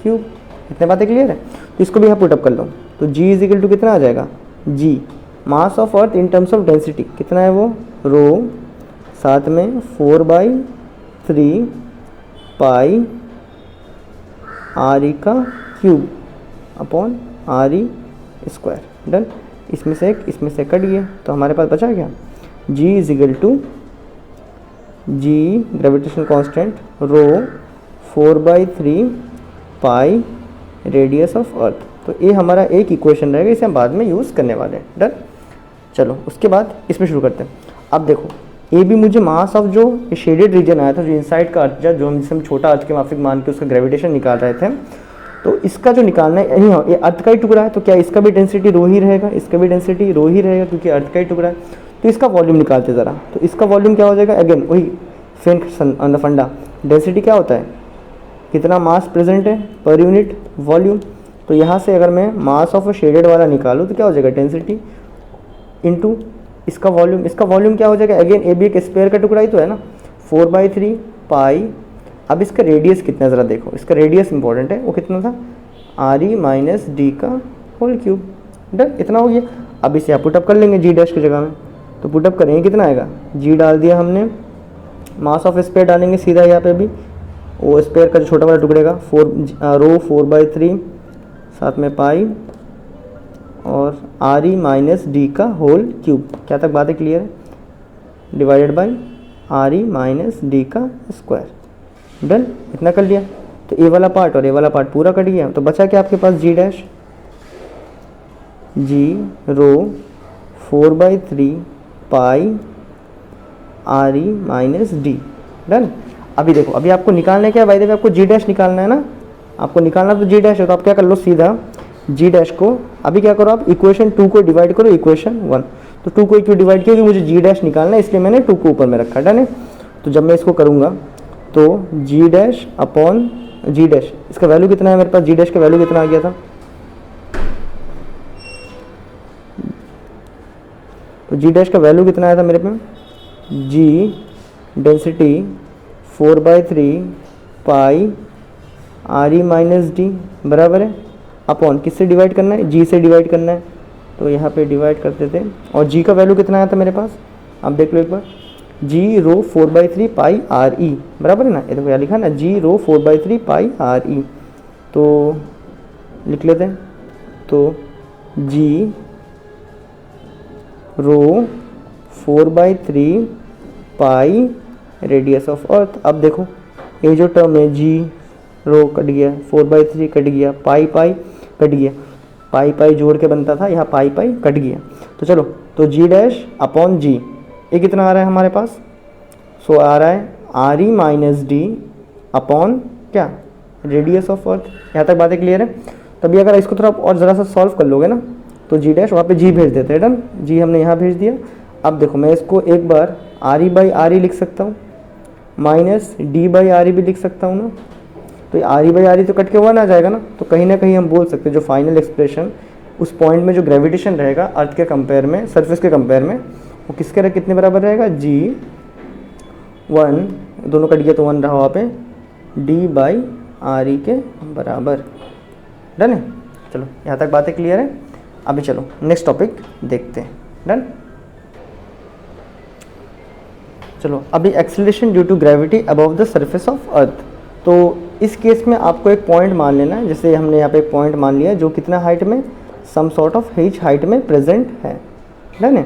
क्यूब। इतने बातें क्लियर है, तो इसको भी यहाँ पुटअप कर लो। तो जी इज इक्वल टू कितना आ जाएगा, G mass of earth in terms of density कितना है, वो रो, साथ में 4/3 पाई आर ई का cube upon are E square, done. इसमें से एक, इसमें से कट गया, तो हमारे पास बचा क्या, g is equal to G gravitational constant rho 4/3 pi radius of earth. तो ये हमारा एक इक्वेशन रहेगा, इसे हम बाद में यूज़ करने वाले हैं, डन। चलो उसके बाद इसमें शुरू करते हैं। अब देखो, ये भी मुझे मास ऑफ जो शेडेड रीजन आया था, जो इनसाइड का अर्थ, जो हम जिसे हम छोटा अर्थ के माफिक मान के उसका ग्रेविटेशन निकाल रहे थे, तो इसका जो निकालना है, यही ये अर्थ का ही टुकड़ा है, तो क्या इसका भी डेंसिटी रो ही रहेगा, इसका भी डेंसिटी रो ही रहेगा, क्योंकि अर्थ का ही टुकड़ा है। तो इसका वॉल्यूम निकालते ज़रा, तो इसका वॉल्यूम क्या हो जाएगा, अगेन वही फेन फंडा, डेंसिटी क्या होता है, कितना मास प्रेजेंट है पर यूनिट वॉल्यूम। तो यहाँ से अगर मैं मास ऑफ शेडेड वाला निकालूँ तो क्या हो जाएगा, डेंसिटी इनटू इसका वॉल्यूम। इसका वॉल्यूम क्या हो जाएगा, अगेन ए भी एक स्पेयर का टुकड़ा ही तो है ना, 4/3 पाई। अब इसका रेडियस कितना है ज़रा देखो, इसका रेडियस इंपॉर्टेंट है, वो कितना था, आर ई माइनस डी का होल क्यूब, डन। इतना हो गया। अब इसे आप पुटअप कर लेंगे जी डैश की जगह में, तो पुटअप करेंगे कितना आएगा, जी डाल दिया हमने, मास ऑफ स्पेयर डालेंगे सीधा यहाँ पे भी, वो स्पेयर का जो छोटा वाला टुकड़े का रो 4/3 साथ में पाई और आर ई माइनस डी का होल क्यूब। क्या तक बातें क्लियर है, divided by R E minus D का स्क्वायर, डन। इतना कर लिया, तो ए वाला पार्ट और ए वाला पार्ट पूरा कट गया, तो बचा क्या आपके पास, g dash, g rho 4/3 pi R E minus D, done. अभी देखो, अभी आपको निकालना है क्या भाई, देखो आपको जी डैश निकालना है ना, आपको निकालना तो जी डैश है, तो आप क्या कर लो सीधा जी डैश को, अभी क्या करो आप इक्वेशन 2 को डिवाइड करो इक्वेशन 1, तो 2 को क्यों डिवाइड किया, क्योंकि मुझे जी डैश निकालना है इसलिए मैंने 2 को ऊपर में रखा, डन है। तो जब मैं इसको करूँगा तो जी डैश अपॉन जी डैश, इसका वैल्यू कितना है मेरे पास, जी डैश का वैल्यू कितना आ गया था, तो जी डैश का वैल्यू कितना आया था मेरे पे, जी density 4/3 pi R E minus D बराबर है अपॉन किससे डिवाइड करना है, जी से डिवाइड करना है, तो यहाँ पे डिवाइड करते थे। और जी का वैल्यू कितना आया था मेरे पास, आप देख लो एक बार, जी रो 4/3 पाई आर ई बराबर है ना, ये तो क्या लिखा ना, जी रो 4/3 पाई आर ई, तो लिख लेते हैं, तो जी रो 4/3 पाई रेडियस ऑफ अर्थ। अब देखो ये जो टर्म है जी रो कट गया, 4/3 कट गया, पाई पाई कट गया, पाई पाई जोड़ के बनता था, यहाँ पाई पाई कट गया, तो चलो तो जी डैश अपॉन जी, ये कितना आ रहा है हमारे पास, सो आ रहा है are E minus D upon क्या, रेडियस ऑफ अर्थ। यहाँ तक बातें क्लियर है। तभी अगर इसको थोड़ा और ज़रा सा सॉल्व कर लोगे ना, तो जी डैश वहाँ पे जी भेज देते हैं, डन, जी हमने यहाँ भेज दिया। अब देखो मैं इसको एक बार R E by R E लिख सकता हूँ, minus D by R E भी लिख सकता हूँ ना, तो R E by R E तो कट के 1 आ जाएगा ना, तो कहीं ना कहीं हम बोल सकते हैं जो फाइनल एक्सप्रेशन उस पॉइंट में जो ग्रेविटेशन रहेगा अर्थ के कंपेयर में, सरफेस के कंपेयर में, वो किसके कितने बराबर रहेगा, जी 1, दोनों कट गया तो 1 रहा वहाँ पे, डी बाई आर ई के बराबर, डन है। चलो यहाँ तक बातें क्लियर है। अभी चलो नेक्स्ट टॉपिक देखते हैं, डन। चलो अभी acceleration due to gravity above the surface of earth, तो इस केस में आपको एक पॉइंट मान लेना है, जैसे हमने यहाँ पे एक पॉइंट मान लिया जो कितना हाइट में, some sort of h height में प्रेजेंट है, डन है।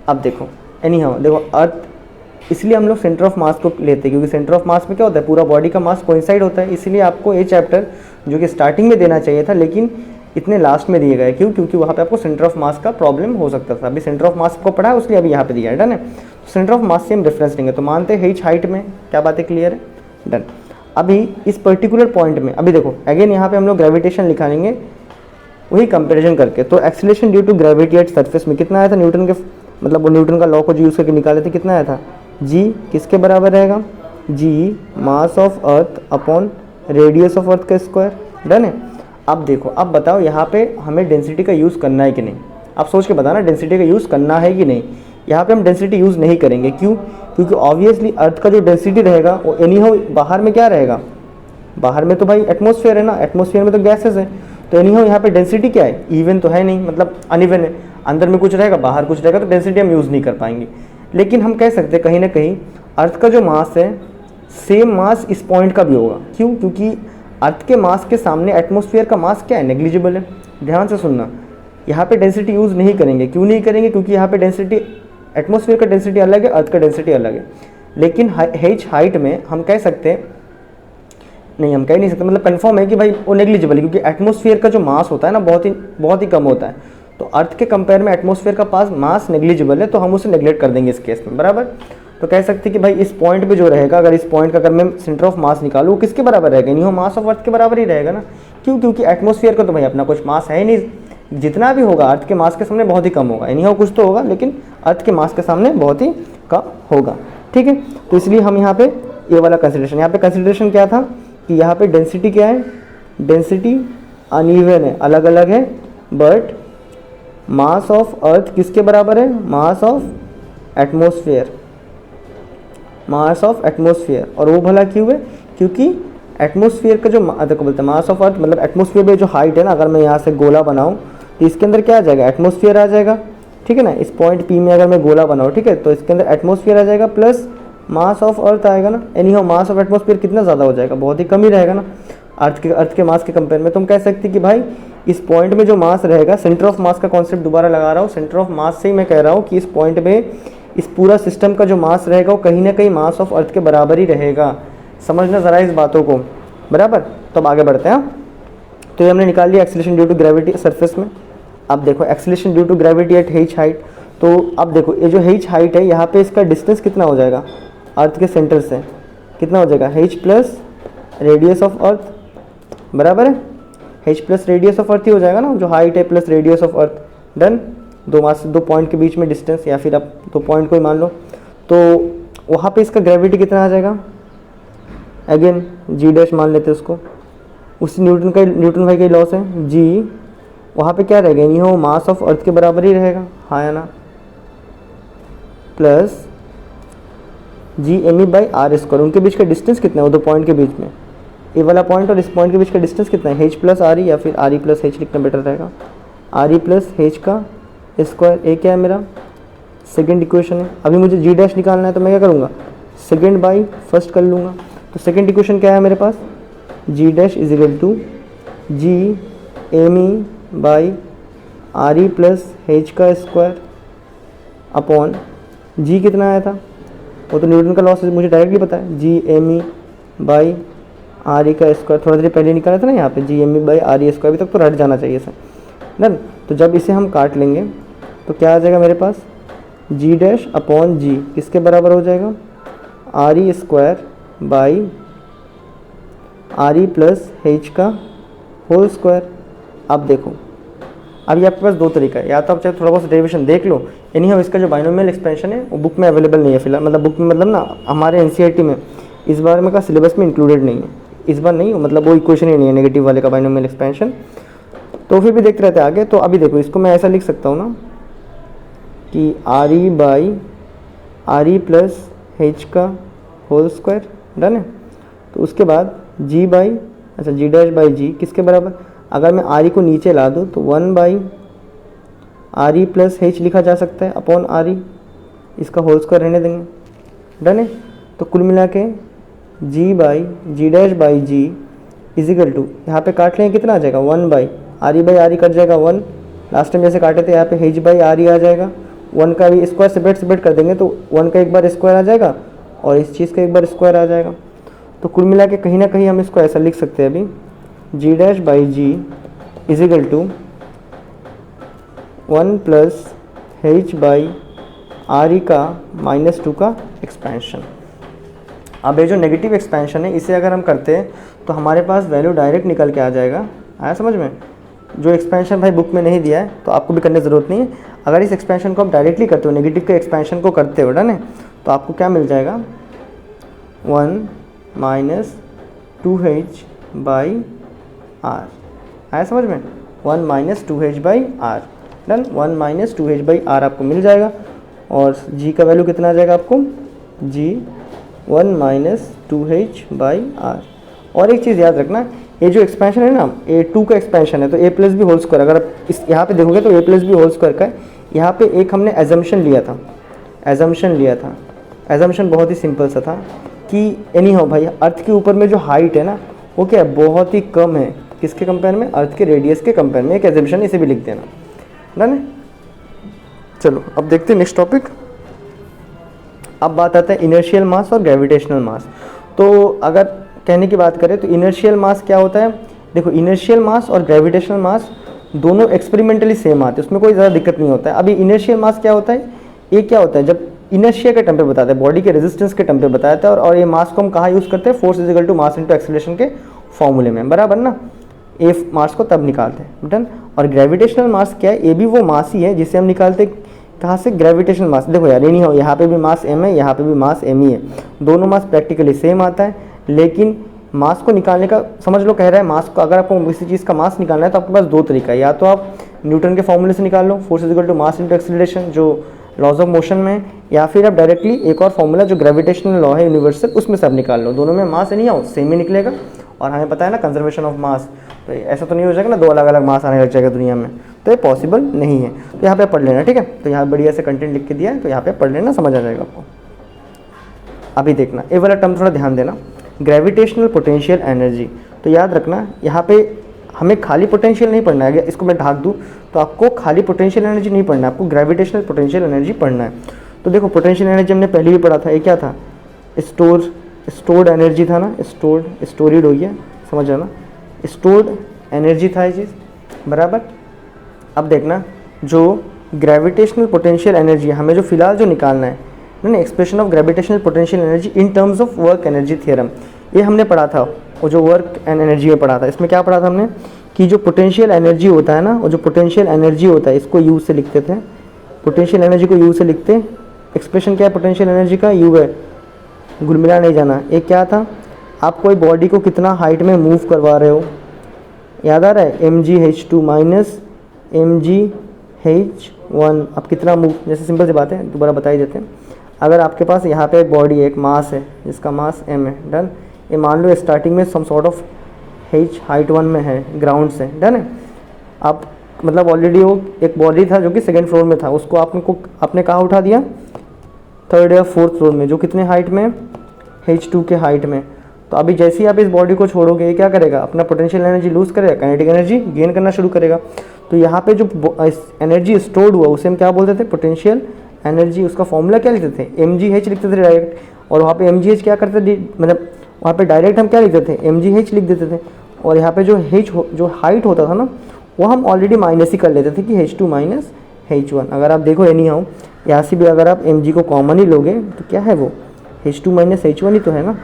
अब देखो एनी हाउ देखो अर्थ, इसलिए हम लोग सेंटर ऑफ मास को लेते हैं क्योंकि सेंटर ऑफ मास में क्या होता है, पूरा बॉडी का मास कोइंसाइड होता है, इसलिए आपको ये चैप्टर जो कि स्टार्टिंग में देना चाहिए था लेकिन इतने लास्ट में दिए गए, क्यों, क्योंकि वहाँ पे आपको सेंटर ऑफ मास का प्रॉब्लम हो सकता था। अभी सेंटर ऑफ मास को पढ़ा है उसलिए अभी यहाँ पे दिया है, डन है। सेंटर ऑफ मास से हम रेफरेंस लेंगे, तो मानते हैं h हाइट में, क्या बातें क्लियर है, डन। अभी इस पर्टिकुलर पॉइंट में अभी देखो अगेन यहाँ पे हम लोग ग्रेविटेशन लिखाएंगे वही कंपेरिजन करके, तो acceleration due to gravity at surface में कितना आया था, न्यूटन के मतलब वो न्यूटन का लॉ को जो यूज़ करके निकाले थे, कितना आया था, जी किसके बराबर रहेगा, G mass of earth upon radius of earth का स्क्वायर, डन है। अब देखो अब बताओ यहाँ पे हमें डेंसिटी का यूज़ करना है कि नहीं, आप सोच के बताना डेंसिटी का यूज़ करना है कि नहीं। यहाँ पे हम डेंसिटी यूज़ नहीं करेंगे, क्यों, क्योंकि ऑब्वियसली अर्थ का जो डेंसिटी रहेगा वो एनी हाउ बाहर में क्या रहेगा, बाहर में तो भाई एटमॉस्फेयर है ना, एटमॉस्फेयर में तो गैसेस है, तो एनी हाउ यहाँ पे डेंसिटी क्या है, इवन तो है नहीं, मतलब अनइवन है, अंदर में कुछ रहेगा बाहर कुछ रहेगा, तो डेंसिटी हम यूज़ नहीं कर पाएंगे। लेकिन हम कह सकते हैं कहीं ना कहीं अर्थ का जो मास है सेम मास इस पॉइंट का भी होगा, क्यों, क्योंकि अर्थ के मास के सामने एटमॉस्फेयर का मास क्या है, नेग्लिजिबल है। ध्यान से सुनना, यहाँ पे डेंसिटी यूज़ नहीं करेंगे, क्यों नहीं करेंगे, क्योंकि यहाँ पे डेंसिटी एटमॉस्फेयर का डेंसिटी अलग है, अर्थ का डेंसिटी अलग है। लेकिन h हाइट में हम कह सकते हैं, नहीं हम कह नहीं सकते, मतलब कंफर्म है कि भाई वो नेग्लिजिबल है, क्योंकि एटमॉस्फेयर का जो मास होता है ना बहुत ही कम होता है, तो अर्थ के कंपेयर में एटमॉस्फेयर का पास मास नेग्लिजिबल है, तो हम उसे नेग्लेक्ट कर देंगे इस केस में, बराबर। तो कह सकते हैं कि भाई इस पॉइंट पे जो रहेगा, अगर इस पॉइंट का अगर मैं सेंटर ऑफ मास निकालूँ, किसके बराबर रहेगा, नहीं हो मास ऑफ अर्थ के बराबर ही रहेगा ना, क्यों, क्योंकि एटमॉस्फेयर का तो भाई अपना कुछ मास है ही नहीं, जितना भी होगा अर्थ के मास के सामने बहुत ही कम होगा, एनी हाउ कुछ तो होगा लेकिन अर्थ के मास के सामने बहुत ही कम होगा, ठीक है। तो इसलिए हम यहाँ पे ये वाला कंसिडरेशन, यहाँ पे कंसिडरेशन क्या था कि यहाँ पे डेंसिटी क्या है, डेंसिटी अनइवन है, अलग अलग है, बट मास ऑफ अर्थ किसके बराबर है, mass of atmosphere, mass of atmosphere. और वो भला क्यों है, क्योंकि एटमॉस्फेयर का जो देखो बोलते हैं मास ऑफ अर्थ, मतलब एटमॉस्फेयर में जो हाइट है ना, अगर मैं यहाँ से गोला बनाऊँ तो इसके अंदर क्या आ जाएगा, एटमॉस्फेयर आ जाएगा, ठीक है ना। इस पॉइंट पी में अगर मैं गोला बनाऊँ, ठीक है, तो इसके अंदर एटमॉस्फेयर आ जाएगा प्लस मास ऑफ अर्थ आएगा ना, any how mass of atmosphere कितना ज़्यादा हो जाएगा, बहुत ही कम ही रहेगा ना अर्थ के मास के कंपेयर में। तुम कह सकते कि भाई इस पॉइंट में जो मास रहेगा, सेंटर ऑफ मास का कॉन्सेप्ट दोबारा लगा रहा हूँ, सेंटर ऑफ मास से ही मैं कह रहा हूँ कि इस पॉइंट में इस पूरा सिस्टम का जो मास रहेगा वो कहीं ना कहीं मास ऑफ अर्थ के बराबर ही रहेगा। समझना ज़रा इस बातों को, बराबर। तो अब आगे बढ़ते हैं। तो ये हमने निकाल लिया acceleration due to gravity surface में। अब देखो acceleration due to gravity at h height, तो अब देखो ये जो h हाइट है यहाँ पे इसका डिस्टेंस कितना हो जाएगा अर्थ के सेंटर से, कितना हो जाएगा, h plus radius of earth, बराबर है, h plus radius of earth ही हो जाएगा ना, जो हाइट है plus radius of earth, done. दो पॉइंट के बीच में डिस्टेंस, या फिर आप 2 पॉइंट को ही मान लो, तो वहाँ पे इसका ग्रेविटी कितना आ जाएगा, अगेन जी डैश मान लेते हैं उसको, उसी न्यूटन भाई का लॉस है, जी वहाँ पे क्या रहेगा, नहीं हो मास ऑफ अर्थ के बराबर ही रहेगा, हाँ या ना, plus G M E by R square. उनके बीच का डिस्टेंस कितना है, वो 2 पॉइंट के बीच में, ए वाला पॉइंट और इस पॉइंट के बीच का डिस्टेंस कितना है, h प्लस आर ई, या फिर आर ई प्लस एच लिखना बेटर रहेगा, आर ई प्लस एच का स्क्वायर। ए क्या है मेरा, सेकेंड इक्वेशन है। अभी मुझे जी डैश निकालना है, तो मैं क्या करूँगा, सेकेंड बाई फर्स्ट कर लूँगा। तो सेकेंड इक्वेशन क्या है मेरे पास, g dash is equal to G M E by R E plus H का स्क्वायर अपॉन जी कितना आया था, वो तो न्यूटन का लॉस मुझे डायरेक्टली पता है, G M E by R E का स्क्वायर, थोड़ा देर पहले निकाला था ना यहाँ पे, G M E by R E square, अभी तक तो रट जाना चाहिए सर, डन। तो जब इसे हम काट लेंगे तो क्या आ जाएगा मेरे पास, जी डैश अपॉन जी किसके बराबर हो जाएगा, are E square by R E plus H का होल स्क्वायर। अब देखो, अभी आपके पास 2 तरीका है, या तो आप चाहे थोड़ा बहुत डेरिवेशन देख लो, यानी हम इसका जो बाइनोमियल एक्सपेंशन है वो बुक में अवेलेबल नहीं है फिलहाल, मतलब बुक में मतलब ना हमारे एनसीईआरटी में इस बार में का सिलेबस में इंक्लूडेड नहीं है, इस बार नहीं, मतलब वो इक्वेशन ही नहीं है नेगेटिव वाले का बाइनोमियल एक्सपेंशन, तो फिर भी देखते रहते हैं आगे। तो अभी देखो, इसको मैं ऐसा लिख सकता हूँ ना कि are E by R E plus H का होल स्क्वायर, डन है। तो उसके बाद जी बाई, अच्छा जी डैश बाई जी किसके बराबर, अगर मैं आर ई को नीचे ला दूँ तो 1 by R E plus H लिखा जा सकता है अपॉन आर ई, इसका होल स्क्वायर रहने देंगे, डन है। तो कुल मिला के g by g dash by g is equal to, यहाँ पे काट लेंगे कितना आ जाएगा, 1 बाई आर ई कट जाएगा 1, लास्ट टाइम जैसे काटे थे यहाँ पे एच बाई आर ई आ जाएगा, 1 का भी स्क्वायर सेपरेट कर देंगे तो 1 का एक बार स्क्वायर आ जाएगा और इस चीज़ का एक बार स्क्वायर आ जाएगा। तो कुल मिला के कहीं ना कहीं हम इसको ऐसा लिख सकते हैं अभी, g dash by g is equal to 1 plus H by R E का -2 का एक्सपेंशन। अब ये जो नेगेटिव एक्सपेंशन है इसे अगर हम करते हैं तो हमारे पास वैल्यू डायरेक्ट निकल के आ जाएगा, आया समझ में। जो एक्सपेंशन भाई बुक में नहीं दिया है तो आपको भी करने की ज़रूरत नहीं है, अगर इस एक्सपेंशन को आप डायरेक्टली करते हो, नेगेटिव के एक्सपेंशन को करते हो, डन है, तो आपको क्या मिल जाएगा, 1 माइनस 2h बाई आर, आया समझ में, 1 minus 2h by R, done. 1 minus 2h by R आपको मिल जाएगा, और g का वैल्यू कितना आ जाएगा आपको, g 1 minus 2h by R. और एक चीज़ याद रखना, ये जो एक्सपेंशन है ना, ए 2 का एक्सपेंशन है, तो ए प्लस बी होल स्क्वायर, अगर आप इस यहाँ पे देखोगे तो ए प्लस बी होल स्क्वायर का है। यहाँ पे एक हमने एजम्पशन लिया था, एजम्पशन बहुत ही सिंपल सा था कि एनी हो भाई, अर्थ के ऊपर में जो हाइट है ना वो क्या है, बहुत ही कम है, किसके कंपेयर में, अर्थ के रेडियस के कंपेयर में, एक एजम्पशन, इसे भी लिख देना, डन है। चलो अब देखते हैं नेक्स्ट टॉपिक। अब बात आता है इनर्शियल मास और ग्रेविटेशनल मास। तो अगर कहने की बात करें तो इनर्शियल मास क्या होता है, देखो इनर्शियल मास और ग्रेविटेशनल मास दोनों एक्सपेरिमेंटली सेम आते हैं, उसमें कोई ज़्यादा दिक्कत नहीं होता है। अभी इनर्शियल मास क्या होता है, ये क्या होता है, जब इनर्शिया के टर्म पे बताता है, बॉडी के रेजिस्टेंस के टर्म पे बताता है, और ये मास को हम कहाँ यूज़ करते हैं, force is equal to mass into acceleration के फॉर्मूले में, बराबर ना, ए मास को तब निकालते हैं, डन। और ग्रेविटेशनल मास क्या है, ये भी वो मास ही है जिसे हम निकालते हैं कहाँ से, ग्रेविटेशनल मास। देखो यार, ये नहीं हो, यहाँ पे भी मास m है, यहाँ पे भी मास m ही है, दोनों मास प्रैक्टिकली सेम आता है, लेकिन मास को निकालने का समझ लो, कह रहा है मास को, अगर आपको किसी चीज़ का मास निकालना है तो आपके पास 2 तरीका है, या तो आप न्यूटन के फॉर्मूले से निकाल लो, force is equal to mass into acceleration, जो लॉज ऑफ मोशन में है, या फिर आप डायरेक्टली एक और फॉर्मूला जो ग्रेविटेशनल लॉ है यूनिवर्सल, उसमें से आप निकाल लो, दोनों में मास नहीं आओ सेम ही निकलेगा। और हमें पता है ना कंजर्वेशन ऑफ मास, तो ऐसा तो नहीं हो जाएगा ना 2 अलग अलग मास आने लग जाएगा दुनिया में, तो ये पॉसिबल नहीं है। तो यहाँ पे पढ़ लेना, ठीक है, तो यहाँ बढ़िया से कंटेंट लिख के दिया है, तो यहाँ पे पढ़ लेना, समझ आ जाएगा आपको। अभी देखना, ये वाला टर्म थोड़ा ध्यान देना, ग्रेविटेशनल पोटेंशियल एनर्जी। तो याद रखना, यहाँ पे हमें खाली पोटेंशियल नहीं पढ़ना है, इसको मैं ढाक दूँ तो आपको खाली पोटेंशियल एनर्जी नहीं पढ़ना है, आपको ग्रेविटेशनल पोटेंशियल एनर्जी पढ़ना है। तो देखो पोटेंशियल एनर्जी हमने पहले भी पढ़ा था, ये क्या था, स्टोर्ड एनर्जी था ना, स्टोरिड हो गया, समझ आना, स्टोर्ड एनर्जी था ये चीज़, बराबर। अब देखना, जो ग्रेविटेशनल पोटेंशियल एनर्जी हमें जो फिलहाल जो निकालना है, ना, expression of gravitational potential energy in terms of work energy theorem, ये हमने पढ़ा था, वो जो वर्क एंड एनर्जी में पढ़ा था। इसमें क्या पढ़ा था हमने कि जो पोटेंशियल एनर्जी होता है ना, वो जो पोटेंशियल एनर्जी होता है इसको यू से लिखते थे, पोटेंशियल एनर्जी को यू से लिखते। एक्सप्रेशन क्या है पोटेंशियल एनर्जी का, यू है, गुलमिला नहीं जाना। एक क्या था, आप कोई बॉडी को कितना हाइट में मूव करवा रहे हो, याद आ रहा है, mgh2 माइनस mgh1, आप कितना मूव, जैसे सिंपल सी बात है, दोबारा बता ही देते हैं। अगर आपके पास यहाँ पे एक बॉडी है, एक मास है जिसका मास m है, डन। ये मान लो स्टार्टिंग में some sort of h height 1 में है, ग्राउंड से, डन है। आप मतलब ऑलरेडी वो एक बॉडी था जो कि सेकंड फ्लोर में था, उसको आपने कहाँ उठा दिया, थर्ड या फोर्थ फ्लोर में, जो कितने हाइट में, h2 के हाइट में। तो अभी जैसे ही आप इस बॉडी को छोड़ोगे, ये क्या करेगा, अपना पोटेंशियल एनर्जी लूज करेगा, काइनेटिक एनर्जी गेन करना शुरू करेगा। तो यहाँ पे जो एनर्जी स्टोर्ड हुआ उसे हम क्या बोलते थे, पोटेंशियल एनर्जी। उसका फॉर्मूला क्या लिखते थे, mgh लिखते थे डायरेक्ट, और वहाँ पे mgh क्या करते थे, मतलब वहाँ पे डायरेक्ट हम क्या लिखते थे, mgh लिख देते थे। और यहाँ पे जो जो हाइट होता था ना, वो हम ऑलरेडी माइनस ही कर लेते थे कि h2 माइनस h1। अगर आप देखो एनी हाउ, यहाँ से भी अगर आप mg को कॉमन ही लोगे तो क्या है वो, h2 माइनस h1 ही तो है ना,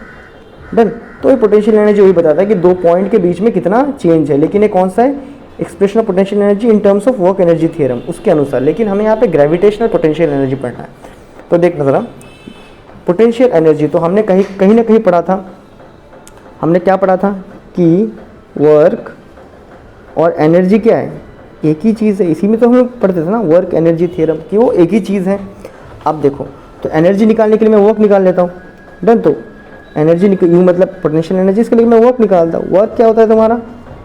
डन। तो ये पोटेंशियल एनर्जी वही बताता है कि दो पॉइंट के बीच में कितना चेंज है, लेकिन ये कौन सा है, expression of potential energy in terms of work energy theorem, उसके अनुसार। लेकिन हमें यहाँ पे ग्रेविटेशनल पोटेंशियल एनर्जी पढ़ना है। तो देखना ज़रा, पोटेंशियल एनर्जी तो हमने कहीं ना कहीं पढ़ा था, हमने क्या पढ़ा था कि वर्क और एनर्जी क्या है, एक ही चीज़ है। इसी में तो हम लोग पढ़ते थे ना वर्क एनर्जी थ्योरम, कि वो एक ही चीज़ है। अब देखो, तो एनर्जी निकालने के लिए मैं वर्क निकाल लेता हूँ, डन। तो एनर्जी यू मतलब पोटेंशियल एनर्जी, इसके लिए मैं वर्क निकालता हूँ। वर्क क्या होता है तुम्हारा,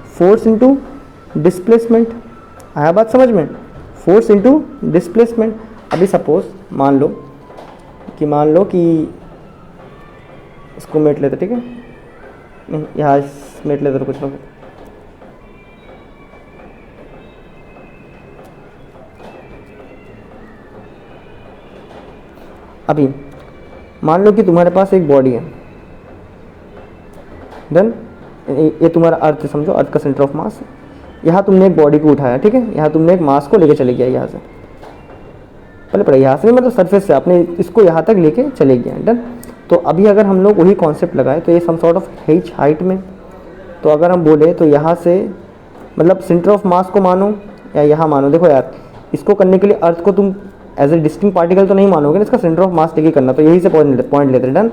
फोर्स इनटू डिस्प्लेसमेंट। आया बात समझ में, फोर्स इनटू डिस्प्लेसमेंट। अभी सपोज मान लो कि इसको मेट लेते, ठीक है, नहीं यहाँ मेट लेते तो कुछ ना कुछ, अभी मान लो कि तुम्हारे पास एक बॉडी है, डन। ये तुम्हारा अर्थ समझो, अर्थ का सेंटर ऑफ मास। यहाँ तुमने एक बॉडी को उठाया, ठीक है, यहाँ तुमने एक मास को लेके चले गया, यहाँ से पहले पढ़ा, यहाँ से मतलब सरफेस से आपने इसको यहाँ तक लेके चले गया, डन। तो अभी अगर हम लोग वही कॉन्सेप्ट लगाए, तो ये some sort of h height में, तो अगर हम बोले तो यहाँ से मतलब सेंटर ऑफ मास को मानो या यहाँ मानो। देखो यार, इसको करने के लिए अर्थ को तुम एज ए डिस्टिंक्ट पार्टिकल तो नहीं मानोगे ना, इसका सेंटर ऑफ मास लेके करना, तो यही से पॉइंट लेते हैं, डन।